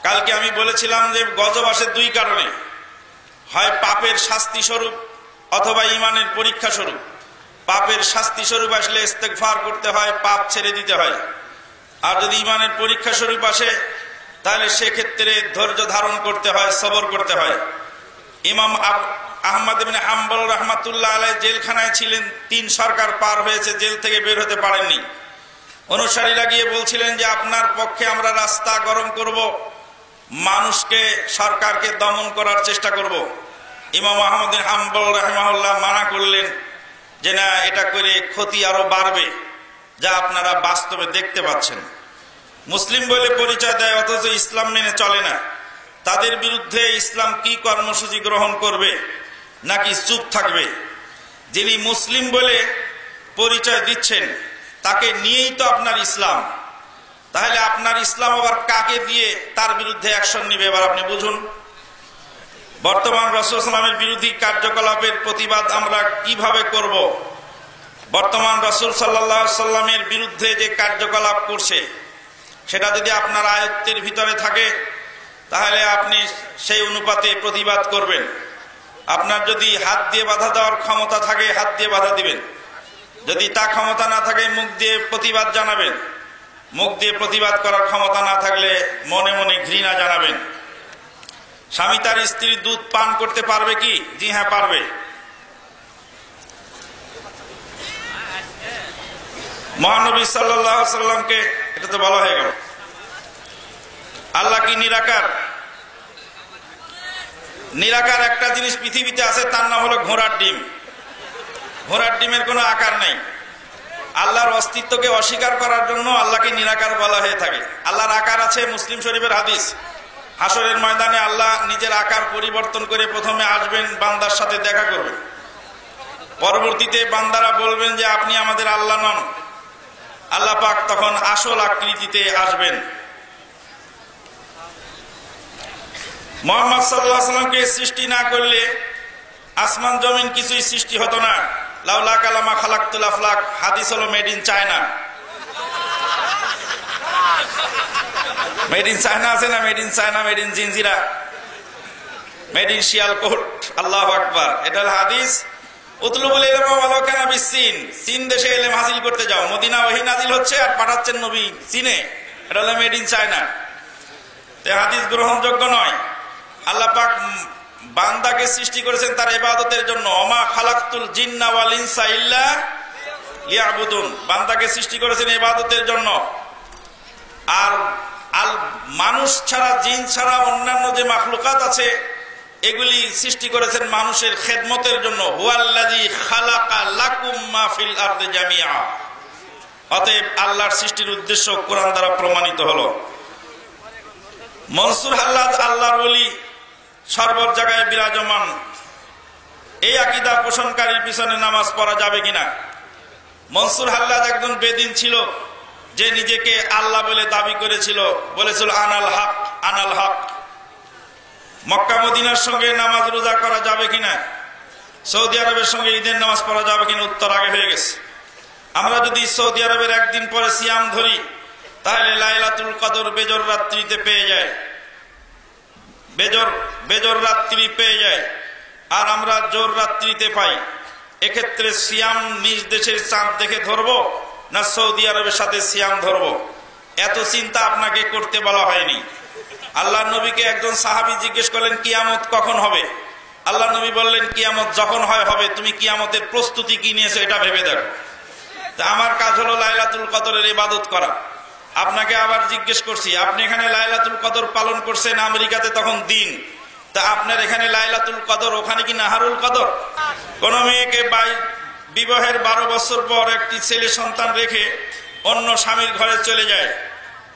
কালকে আমি বলেছিলাম যে গজব আসে 2 কারণে, হয় পাপের শাস্তি স্বরূপ অথবা ইমানের পরীক্ষা স্বরূপ। পাপের শাস্তি স্বরূপ আসলে ইস্তেগফার করতে হয়, পাপ ছেড়ে দিতে হয়। আর যদি ইমানের পরীক্ষা স্বরূপ আসে তাহলে সেক্ষেত্রে ধৈর্য ধারণ করতে হয়, সবর করতে হয়। ইমাম আহমদ ইবনে হাম্বল রাহমাতুল্লাহ আলাইহি জেলখানায় ছিলেন, 3 সরকার পার হয়েছে, জেল থেকে বের হতে পারেননি। অনুসারীরা গিয়ে বলছিলেন যে আপনার পক্ষে আমরা রাস্তা গরম করব, মানুষকে সরকারকে দমন করার চেষ্টা করব। ইমাম আহমদ বিন হাম্বল রাহিমাহুল্লাহ মানা করলেন যে না, এটা করে ক্ষতি আরো বাড়বে, যা আপনারা বাস্তবে দেখতে পাচ্ছেন। মুসলিম বলে পরিচয় দেয় অথচ ইসলাম মেনে চলে না, তাদের বিরুদ্ধে ইসলাম কি কর্মসূচি গ্রহণ করবে নাকি চুপ থাকবে? যিনি মুসলিম বলে পরিচয় দিচ্ছেন তাকে নিয়েই তো আপনার ইসলাম, তাহলে আপনার ইসলাম আবার কাকে দিয়ে তার বিরুদ্ধে অ্যাকশন নিবে? এবার আপনি বুঝুন। বর্তমান রাসূল সাল্লাল্লাহু আলাইহি ওয়াসাল্লামের বিরোধী কার্যকলাপের প্রতিবাদ আমরা কিভাবে করব? বর্তমান রাসূল সাল্লাল্লাহু আলাইহি ওয়াসাল্লামের বিরুদ্ধে যে কার্যকলাপ করছে সেটা যদি আপনার আয়ত্তের ভিতরে থাকে তাহলে আপনি সেই অনুপাতে প্রতিবাদ করবেন। আপনার যদি হাত দিয়ে বাধা দেওয়ার ক্ষমতা থাকে হাত দিয়ে বাধা দিবেন, যদি তা ক্ষমতা না থাকে মুখ দিয়ে প্রতিবাদ জানাবেন, মুখ দিয়ে প্রতিবাদ করার ক্ষমতা না থাকলে মনে মনে ঘৃণা জানাবেন। স্বামী তার স্ত্রীর দুধ পান করতে পারবে কি? জি হ্যাঁ, পারবে। মহানবী সাল্লাল্লাহু আলাইহি ওয়াসাল্লামকে এটা তো বলা হয়ে গেল। আল্লাহ কি নিরাকার? নিরাকার একটা জিনিস পৃথিবীতে আছে, তার নাম হলো ঘোড়ার ডিম। ঘোড়ার ডিমের কোনো আকার নেই। আল্লাহর অস্তিত্বকে অস্বীকার করার জন্য আল্লাহকে নিরাকার বলা হয়ে থাকে। আল্লাহর আকার আছে, মুসলিম শরীফের হাদিস। হাসরের ময়দানে আল্লাহ নিজের আকার পরিবর্তন করে প্রথমে আসবেন, বান্দার সাথে দেখা করবেন। পরবর্তীতে বান্দারা বলবেন যে আপনি আমাদের আল্লাহ নন। আল্লাহ পাক তখন আসল আকৃতিতে আসবেন। মুহাম্মদ সাল্লাল্লাহু আলাইহি ওয়াসাল্লামকে সৃষ্টি না করলে আসমান জমিন কিছুই সৃষ্টি হতো না। লাউলা কালামা খালাকতুল আফলাক হাদিস হলো made in China. Made in China আছে না? Made in China, made in Jinjira, made in Sialkot. আল্লাহু আকবার, এটা হলো হাদিস। উতলুবুল ইলমা ওয়ালাউ কানা বিসসিন, চীন দেশে ইলম হাসিল করতে যাও। মদিনা ওহী নাজিল হচ্ছে আর পাঠাচ্ছেন নবী চীনে, এটা হলো মেড ইন চায়না। এই হাদিস গ্রহণযোগ্য নয়। আল্লাহ পাক বান্দাকে সৃষ্টি করেছেন তার ইবাদতের জন্য। ওমা খালাকতুল জিন্না ওয়াল ইনসা ইল্লা লিয়াবুদুন, বান্দাকে সৃষ্টি করেছেন ইবাদতের জন্য। আর মানুষ ছাড়া, জিন ছাড়া অন্যান্য যে মাখলুকাত আছে এগুলি সৃষ্টি করেছেন মানুষের খেদমতের জন্য। হুয়াল্লাযী খালাকা লাকুম মা ফিল আরদি জামিআ। অতএব আল্লাহর সৃষ্টির উদ্দেশ্য কোরআন দ্বারা প্রমাণিত হলো। মনসুর হাল্লাদ আল্লাহর ওলি সর্ব জায়গায় বিরাজমান। এই আকীদা পোষণকারীর পিছনে নামাজ পড়া যাবে কিনা? মনসুর হাল্লাদ একজন বেদিন ছিল যে নিজেকে আল্লাহ বলে দাবি করেছিল, বলেছিল আনাল হক, আনাল হক। মক্কা মদিনার সঙ্গে নামাজ রোজা করা যাবে কিনা? সৌদি আরবের সঙ্গে ঈদের নামাজ পড়া যাবে কিনা? উত্তর আগে হয়ে গেছে। আমরা যদি সৌদি আরবের একদিন পরে সিয়াম ধরি তাহলে লাইলাতুল কদর বেজর রাত্রিতে পেয়ে যায়, বেজর রাত্রি পেয়ে যায়, আর আমরা জোর রাত্রিতে পাই। এক্ষেত্রে সিয়াম নিজ দেশের চাঁদ দেখে ধরবো না সৌদি আরবের সাথে সিয়াম ধরবো? এত চিন্তা আপনাকে করতে বলা হয়নি। আল্লাহ নবীকে একজন সাহাবী জিজ্ঞেস করলেন কিয়ামত কখন হবে? আল্লাহ নবী বললেন কিয়ামত যখন হয় হবে, তুমি কিয়ামতের প্রস্তুতি কি নিয়েছো এটা ভেবে দেখো। তা আমার কাজ হলো লাইলাতুল কদরের ইবাদত করা। আপনাকে আবার জিজ্ঞেস করছি, আপনি এখানে লাইলাতুল কদর পালন করছেন, আমেরিকাতে তখন দিন, তা আপনার এখানে লাইলাতুল কদর, ওখানে কি নাহারুল কদর? কোন মেয়েকে বিবাহের 12 বছর পর একটি ছেলে সন্তান রেখে অন্য স্বামীর ঘরে চলে যায়,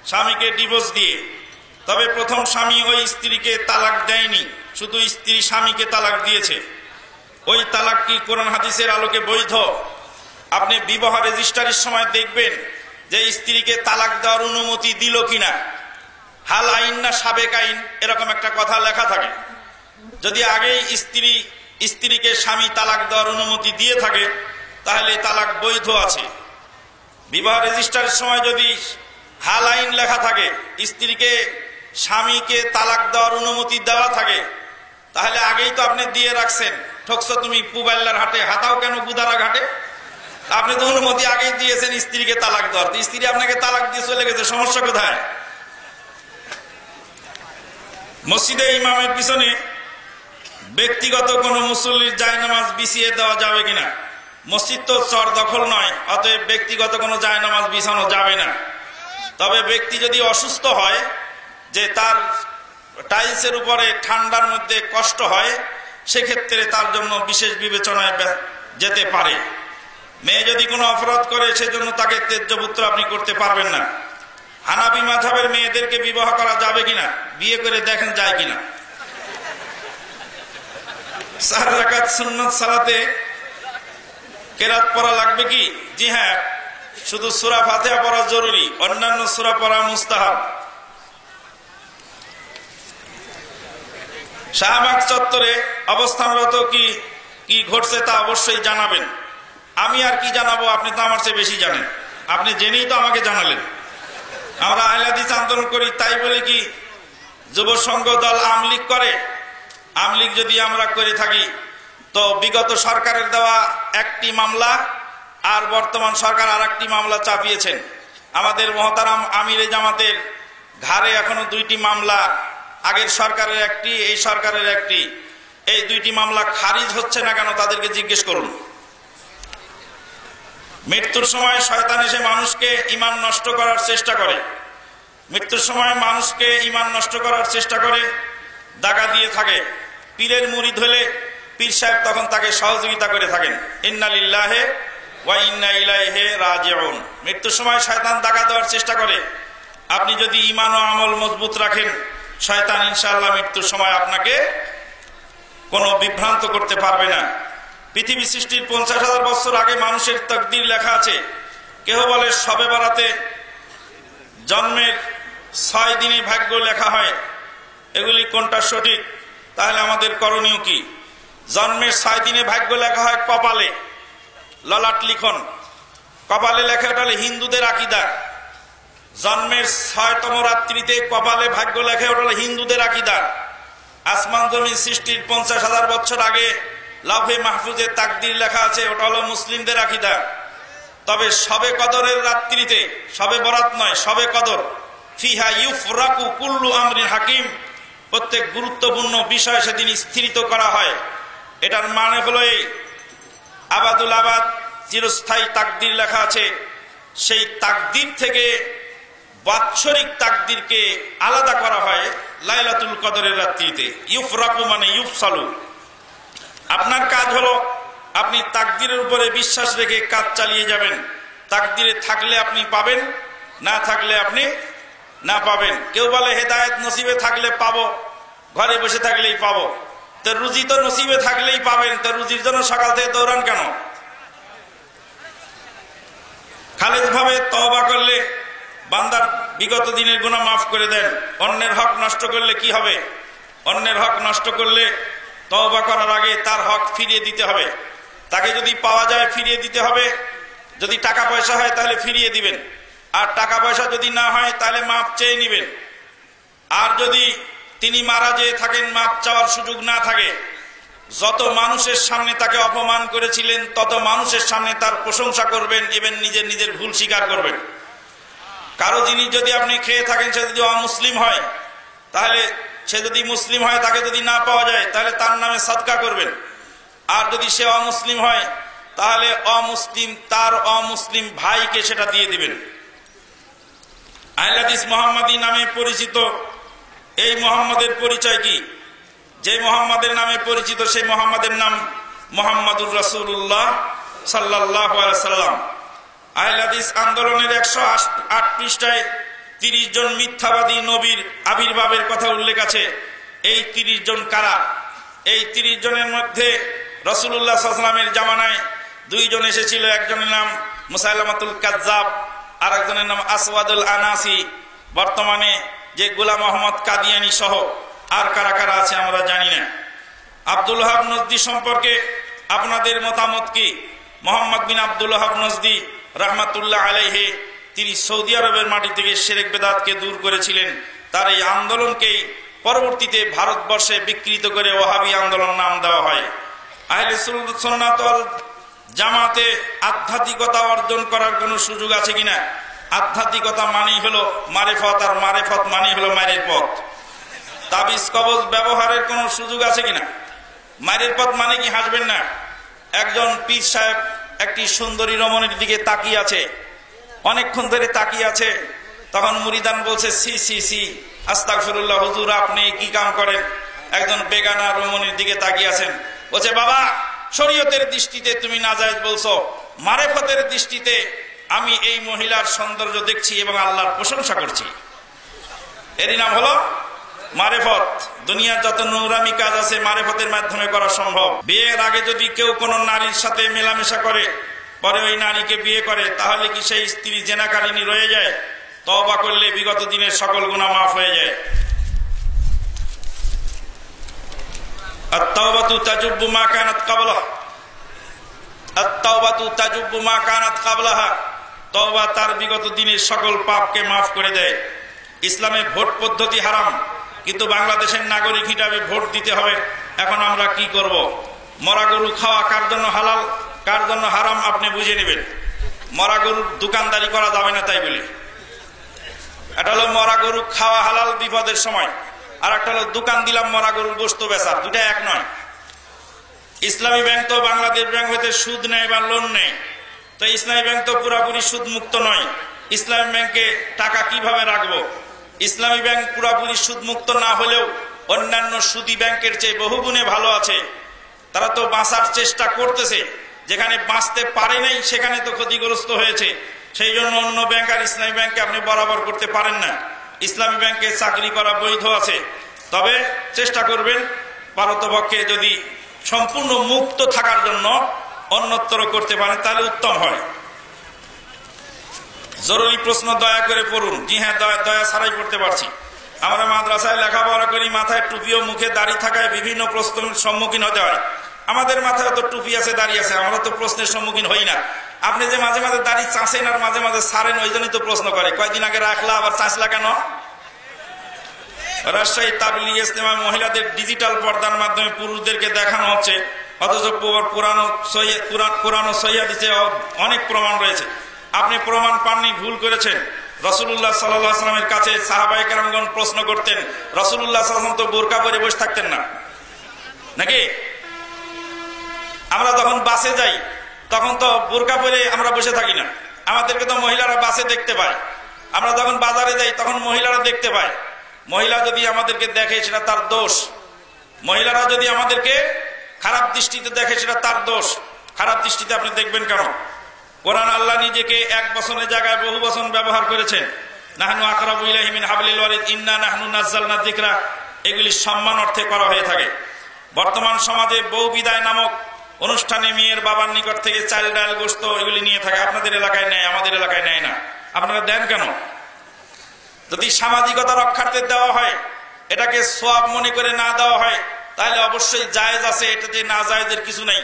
স্বামীকে ডিভোর্স দিয়ে। তবে প্রথম স্বামী ওই স্ত্রীকে তালাক দেয়নি, শুধু স্ত্রী স্বামীকে তালাক দিয়েছে। ওই তালাক কি কোরআন হাদিসের আলোকে বৈধ? আপনি বিবাহ রেজিস্ট্রারির সময় দেখবেন যে স্ত্রীকে তালাক দেওয়ার অনুমতি দিল কিনা। হাল আইন না সাবেক আইন, এরকম একটা কথা লেখা থাকে। যদি আগেই স্ত্রীকে স্বামী তালাক দেওয়ার অনুমতি দিয়ে থাকে তাহলে তালাক বৈধ আছে। বিবাহ রেজিস্ট্রারের সময় যদি হাল আইন লেখা থাকে, স্ত্রীকে স্বামীকে তালাক দেওয়ার অনুমতি দেওয়া থাকে, তাহলে আগেই তো আপনি দিয়ে রাখছেন। ঠকছো তুমি পুবাইল্লার হাটে, হাতাও কেন গুদারা ঘাটে? আপনি তো অনুমতি আগেই দিয়েছেন স্ত্রীকে তালাক দেওয়ার, স্ত্রী আপনাকে তালাক দিয়ে চলে গেছে, সমস্যা কোথায়? মসজিদে ইমামের পিছনে ব্যক্তিগত কোনো মুসল্লির জায়নামাজ বিছিয়ে দেওয়া যাবে কিনা? মসজিদ তো চর দখল নয়, অতএব ব্যক্তিগত কোনো জায়নামাজ বিছানো যাবে না। তবে ব্যক্তি যদি অসুস্থ হয়, যে তার টাইলসের উপরে ঠান্ডার মধ্যে কষ্ট হয়, সেক্ষেত্রে তার জন্য বিশেষ বিবেচনায় যেতে পারে। মেয়ে যদি কোনো অপরাধ করে, সেজন্য তাকে ত্যায্যপুত্র আপনি করতে পারবেন না। হানাফি মাযহাবের মেয়েদেরকে বিবাহ করা যাবে কিনা? বিয়ে করে দেখেন যায় কিনা। 4 রাকাত সুন্নাত সালাতে কেরাত পড়া লাগবে কি? জি হ্যাঁ, শুধু সূরা ফাতিহা পড়া জরুরি, অন্যান্য সূরা পড়া মুস্তাহাব। শাহবাগ চত্বরে অবস্থানরত কি ঘটছে তা অবশ্যই জানাবেন। আমি আর কি জানাবো? আপনি তো আমার চেয়ে বেশি জানেন। আপনি জেনেই তো আমাকে জানালেন। আমরা আহলে হাদিস আন্দোলন করি, তাই বলে কি যুব সংঘ দল আওয়ামী লীগ করে? আওয়ামী লীগ যদি আমরা করে থাকি, তো বিগত সরকারের দেওয়া একটি মামলা আর বর্তমান সরকার আর একটি মামলা চাপিয়েছেন। আমাদের মহতারাম আমিরে জামাতের ঘাড়ে এখনো 2টি মামলা, আগের সরকারের একটি, এই সরকারের একটি। এই 2টি মামলা খারিজ হচ্ছে না কেন? তাদেরকে জিজ্ঞেস করুন। মৃত্যুর সময় শয়তান এসে মানুষকে ঈমান নষ্ট করার চেষ্টা করে। মৃত্যুর সময় মানুষকে ঈমান নষ্ট করার চেষ্টা করে, দাগা দিয়ে থাকে। পীরের মুরিদ হলে পীর সাহেব তখন তাকে সহযোগিতা করে থাকেন। ইন্না লিল্লাহি ওয়া ইন্না ইলাইহি রাজিউন। মৃত্যুর সময় শয়তান দাগা দেওয়ার চেষ্টা করে। আপনি যদি ঈমান ও আমল মজবুত রাখেন, শয়তান ইনশাআল্লাহ মৃত্যুর সময় আপনাকে কোনো বিভ্রান্ত করতে পারবে না। পৃথিবী সৃষ্টির 50,000 বছর আগে মানুষের তাকদীর লেখা আছে। কেহ বলে শবে বরাতে জন্মের 6 দিনে ভাগ্য লেখা হয়। এগুলি কোনটা সঠিক? তাহলে আমাদের করণীয় কি? জন্মের 6 দিনে ভাগ্য লেখা হয় কপালে, ললাট লিখন কপালে লেখা, ওটা হলো হিন্দুদের আকীদা। জন্মের 6তম রাত্রিতে কপালে ভাগ্য লেখা, ওটা হলো হিন্দুদের আকীদা। আসমান জমিন সৃষ্টির 50,000 বছর আগে লাউহে মাহফুজে তাকদীর লেখা আছে, ওটা হলো মুসলিমদের আকীদা। তবে শবে কদরের রাত্রিতে, শবে বরাত নয়, শবে কদর, ফিহা ইউফরাকু কুল্লু আমরিন হাকিম, প্রত্যেক গুরুত্বপূর্ণ বিষয় সেদিন স্থিরিত করা হয়। এটার মানে হলো এই, আবাদুল আবাদ চিরস্থায়ী তাকদীর লেখা আছে। সেই তাকদীর থেকে বাৎসরিক তাকদীরকে আলাদা করা হয় লাইলাতুল কদরের রাত্রিতে। ইউফরাকু মানে ইউফসালু। আপনার কাজ হলো আপনি তাকদীরের উপরে বিশ্বাস রেখে কাজ চালিয়ে যাবেন। তাকদীরে থাকলে আপনি পাবেন, না থাকলে আপনি না পাবেন। কেউ বলে হেদায়েত নসিবে থাকলে পাবো, ঘরে বসে থাকলেই পাবো। তো রুজি তো নসিবে থাকলেই পাবেন, তো রুজির জন্য সকাল থেকে দৌড়ান কেন? খালেজ ভাবে তওবা করলে বান্দার বিগত দিনের গুনাহ মাফ করে দেন। অন্যের হক নষ্ট করলে কি হবে? অন্যের হক নষ্ট করলে তওবা করার আগে তার হক ফিরিয়ে দিতে হবে। তাকে যদি পাওয়া যায় ফিরিয়ে দিতে হবে। যদি টাকা পয়সা হয় তাহলে ফিরিয়ে দিবেন, আর টাকা পয়সা যদি না হয় তাহলে মাপ চেয়ে নিবেন। আর যদি তিনি মারা যেয়ে থাকেন, মাপ চাওয়ার সুযোগ না থাকে, যত মানুষের সামনে তাকে অপমান করেছিলেন তত মানুষের সামনে তার প্রশংসা করবেন এবং নিজের ভুল স্বীকার করবেন। কারো জিনিস যদি আপনি খেয়ে থাকেন, সে যদি অমুসলিম হয়, তাহলে সে যদি মুসলিম হয়, তাকে যদি না পাওয়া যায় তাহলে তার নামে সাদকা করবেন। আর যদি সে অমুসলিম হয় তাহলে তার অমুসলিম ভাইকে সেটা দিয়ে দিবেন। আহলে হাদিস মুহাম্মাদি নামে পরিচিত এই মুহাম্মাদের পরিচয় কি? যে মুহাম্মাদের নামে পরিচিত সেই মুহাম্মাদের নাম মুহাম্মাদুর রাসূলুল্লাহ সাল্লাল্লাহু আলাইহি সাল্লাম। আহলে হাদিস আন্দোলনের 108 পৃষ্ঠায় 30 জন মিথ্যাবাদী নবীর আবির্ভাবের কথা উল্লেখ আছে। এই 30 জন কারা? এই 30 জনের মধ্যে রাসূলুল্লাহ সাল্লাল্লাহু আলাইহি ওয়াসাল্লামের জামানায় 2 জন এসেছিল। একজনের নাম মুসাইলামাতুল কাযযাব, আর একজনের নাম আসওয়াদুল আনাসি। বর্তমানে যে গোলাম মোহাম্মদ কাদিয়ানী সহ আর কারা কারা আছে আমরা জানি না। আব্দুল ওয়াহাব নজদি সম্পর্কে আপনাদের মতামত কি? মোহাম্মদ বিন আব্দুল ওয়াহাব নজদি রাহমাতুল্লাহ আলাইহি, তিনি সৌদি আরবের মাটি থেকে শিরক বেদাতকে দূর করেছিলেন। তার এই আন্দোলনকেই পরবর্তীতে ভারতবর্ষে বিকৃত করে ওয়াহাবি আন্দোলন নাম দেওয়া হয়। আহলে সুন্নাত ওয়াল জামাতে আধ্যাত্মিকতা অর্জন করার কোনো সুযোগ আছে কিনা? আধ্যাত্মিকতা মানেই হলো মারিফত, আর মারিফত মানেই হলো মায়ের পথ। তাবিজ কবজ ব্যবহারের কোনো সুযোগ আছে কিনা? মায়ের পথ মানে কি হাসবেন না? একজন পীর সাহেব একটি সুন্দরী রমণীর দিকে তাকিয়ে আছে, অনেকক্ষণ ধরে তাকিয়ে আছে। তখন মুরিদান বলছে, সি সি সি, আস্তাগফিরুল্লাহ, হুজুর আপনি কি কাম করেন? একজন বেগানা রমণীর দিকে তাকিয়ে আছেন। বলছে, বাবা শরীয়তের দৃষ্টিতে তুমি নাজায়েজ বলছো, মারেফতের দৃষ্টিতে আমি এই মহিলার সৌন্দর্য দেখছি এবং আল্লাহর প্রশংসা করছি। এরই নাম হলো মারেফত। দুনিয়ার যত নোংরামি কাজ আছে মারেফতের মাধ্যমে করা সম্ভব। বিয়ের আগে যদি কেউ কোনো নারীর সাথে মেলামেশা করে, পরে ওই নারীকে বিয়ে করে, তাহলে কি সেই স্ত্রী জেনাকারিনী রয়ে যায়? তওবা করলে বিগত দিনের সকল গুনাহ মাফ হয়ে যায়। আত-তাওবাতু তাজুব্বু মা কানাত ক্বাবলাহা, আত-তাওবাতু তাজুব্বু মা কানাত ক্বাবলাহা। তওবা তার বিগত দিনের সকল পাপকে মাফ করে দেয়। ইসলামে ভোট পদ্ধতি হারাম, কিন্তু বাংলাদেশের নাগরিক হিসাবে ভোট দিতে হবে। এখন আমরা কি করব? মরা গরু খাওয়া কার জন্য হালাল, কার জন্য হারাম আপনি বুঝে নেবেন। মরা গরুর দোকানদারি করা যাবে না তাই বলে। এটা হলো মরা গরু খাওয়া হালাল বিপদের সময়, আর একটা হলো দোকান দিলাম মরা গরুর গোশত বেচা, দুটা এক নয়। ইসলামী ব্যাংক তো বাংলাদেশ ব্যাংক হতে সুদ নেয় বা লোন নেয়, তো ইসলামী ব্যাংক তো পুরাপুরি সুদ মুক্ত নয়। ইসলামী ব্যাংকে টাকা কিভাবে রাখবো? ইসলামী ব্যাংক পুরাপুরি সুদ মুক্ত না হলেও অন্যান্য সুদী ব্যাংকের চেয়ে বহুগুণে ভালো আছে। তারা তো বাঁচার চেষ্টা করতেছে, যেখানে বাঁচতে পারে নাই সেখানে তো ক্ষতিগ্রস্ত হয়েছে। সেই জন্য অন্য ব্যাংক আর ইসলামী ব্যাংকে আপনি বরাবর করতে পারেন না। ইসলামী ব্যাংকে চাকরি করা বৈধ আছে, তবে চেষ্টা করবেন পারতপক্ষে যদি সম্পূর্ণ মুক্ত থাকার জন্য অন্যত্র করতে পারেন তাহলে উত্তম হয়। জরুরি প্রশ্ন দয়া করে পড়ুন। জি হ্যাঁ, দয়া ছাড়াই পড়তে পারছি। আমরা মাদ্রাসায় লেখাপড়া করি, মাথায় টুপি ও মুখে দাড়ি থাকায় বিভিন্ন প্রশ্নের সম্মুখীন হতে হয়। আমাদের মাথায় তো টুপি আছে, দাড়ি আছে, আমরা তো প্রশ্নের সম্মুখীন হই না। আপনি যে মাঝে মাঝে দাড়ি চাষেন আর মাঝে মাঝে ছাড়েন, ওই জন্যই তো প্রশ্ন করে কয়দিন আগে রাখলা আবার চাষলা কেন? রাজশাহী তাবলীগ ইজতেমায় মহিলাদের ডিজিটাল পর্দার মাধ্যমে পুরুষদেরকে দেখানো হচ্ছে, অথচ কোরআন ও সহিহ হাদিসে অনেক প্রমাণ রয়েছে। আপনি প্রমাণ পাননি, ভুল করেছেন। রাসূলুল্লাহ সাল্লাল্লাহু আলাইহি ওয়াসাল্লামের কাছে সাহাবায়ে কেরামগণ প্রশ্ন করতেন, রাসূলুল্লাহ সাল্লাল্লাহু আলাইহি ওয়াসাল্লাম তো বোরকা পরে বসে থাকতেন না নাকি? আমরা যখন বাসে যাই তখন তো বোরকা পরে আমরা বসে থাকি না, আমাদেরকে তো মহিলারা বাসে দেখতে পায়। আমরা যখন বাজারে যাই তখন মহিলারা দেখতে পায়। মহিলা যদি আমাদেরকে দেখে সেটা তার দোষ, মহিলারা যদি আমাদেরকে খারাপ দৃষ্টিতে দেখে সেটা তার দোষ। খারাপ দৃষ্টিতে আপনি দেখবেন কেন? কোরআন আল্লাহ নিজেকে এক বচনের জায়গায় বহু বচন ব্যবহার করেছেন। নাহনু আকরাবু ইলাইহি মিন হাবলিল ওয়ারিদ, ইন্না নাহনু নাযালনা যিকরা, এগুলি সম্মান অর্থে করা হয়ে থাকে। বর্তমান সমাজে বউ বিদায় নামক অনুষ্ঠানে মেয়ের বাবার নিকট থেকে চাল ডাল গোশত এগুলি নিয়ে থাকে। আপনাদের এলাকায় নেয়, আমাদের এলাকায় নেয় না। আপনারা দেন কেন? যদি সামাজিকতা রক্ষার্থে দেওয়া হয়, এটাকে সওয়াব মনে করে না দেওয়া হয়, তাহলে অবশ্যই জায়েজ আছে, এটাতে না জায়েজের কিছু নেই।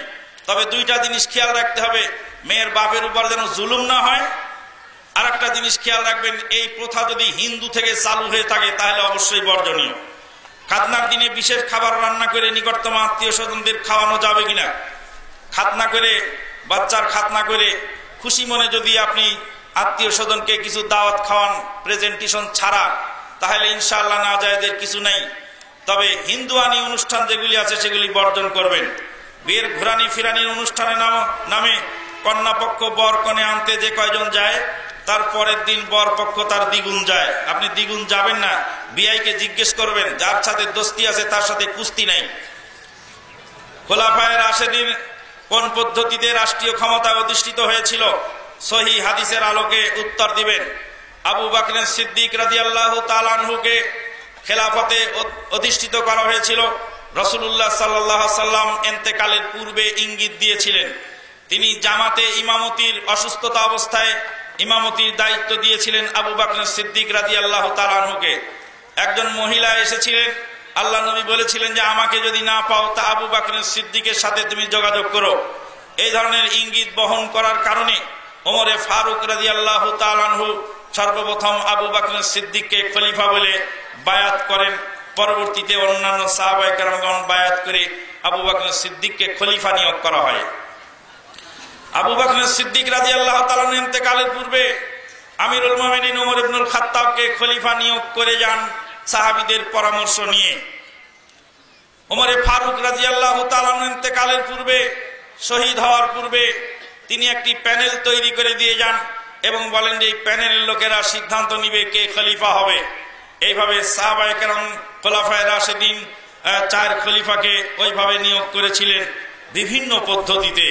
তবে দুইটা জিনিস খেয়াল রাখতে হবে, মেয়ের বাপের উপর যেন জুলুম না হয়। আর একটা জিনিস খেয়াল রাখবেন, এই প্রথা যদি হিন্দু থেকে চালু হয়ে থাকে তাহলে অবশ্যই বর্জনীয়। খাতনার দিনে বিশেষ খাবার রান্না করে নিকটতম আত্মীয় স্বজনদের খাওয়ানো যাবে কিনা? খাতনা করে, বাচ্চার খাতনা করে খুশি মনে যদি আপনি আত্মীয় স্বজনকে কিছু দাওয়াত খাওয়ান প্রেজেন্টেশন ছাড়া, তাহলে ইনশাআল্লাহ না জায়েজের কিছু নেই। তবে হিন্দুয়ানি অনুষ্ঠান যেগুলি আছে সেগুলি বর্জন করবেন। বিয়ের ঘুরানি ফিরানির অনুষ্ঠানের নামে কন্যাপক্ষ বর কনে আনতে যে কয়জন যায়, তার পরের দিন বর পক্ষ তার দ্বিগুণ যায়। আপনি দ্বিগুণ যাবেন না, বিআইকে জিজ্ঞেস করবেন, যার সাথে দোস্তি আছে তার সাথে কুস্তি নাই। খোলাফায়ে রাশেদিন কোন পদ্ধতিতে রাষ্ট্রীয় ক্ষমতা অধিষ্ঠিত হয়েছিল, সহিহ হাদিসের আলোকে উত্তর দিবেন। আবু বকর সিদ্দিক রাদিয়াল্লাহু তাআলা আনহুকে খেলাফতে অধিষ্ঠিত করা হয়েছিল। রাসূলুল্লাহ সাল্লাল্লাহু আলাইহি ওয়াসাল্লাম ইন্তেকালের পূর্বে ইঙ্গিত দিয়েছিলেন। তিনি জামাতে ইমামতির অসুস্থতা অবস্থায় ইমামতির দায়িত্ব দিয়েছিলেন আবু বকর সিদ্দিক রাদিয়াল্লাহু তাআলা আনহুকে। একজন মহিলা এসেছিলেন, আল্লাহ নবী বলেছিলেন যে আমাকে যদি না পাও তা আবু বকর সিদ্দিকের সাথে তুমি যোগাযোগ করো। এই ধরনের ইঙ্গিত বহন করার কারণে ওমরে ফারুক রাদিয়াল্লাহু তাআলা আনহু সর্বপ্রথম আবু বকর সিদ্দিককে খলিফা বলে বায়াত করেন। পরবর্তীতে অন্যান্য সাহাবায়ে কেরামগণ বায়াত করে আবু বকর সিদ্দিককে খলিফা নিয়োগ করা হয়। আবু বকর সিদ্দিক রাদিয়াল্লাহু তাআলা ইন্তেকালের পূর্বে আমিরুল মুমিনিন ওমর ইবনুল খাত্তাবকে খলিফা নিয়োগ করে যান সাহাবীদের পরামর্শ নিয়ে। ওমরে ফারুক রাদিয়াল্লাহু তাআলা ইন্তেকালের পূর্বে, শহীদ হওয়ার পূর্বে তিনি একটি প্যানেল তৈরি করে দিয়ে যান এবং বলেন যে এই প্যানেলের লোকেরা সিদ্ধান্ত নিবে কে খলিফা হবে। এইভাবে সাহাবায়ে কেরাম খোলাফায়ে রাশিদিন 4 খলিফাকে ওইভাবে নিয়োগ করেছিলেন বিভিন্ন পদ্ধতিতে।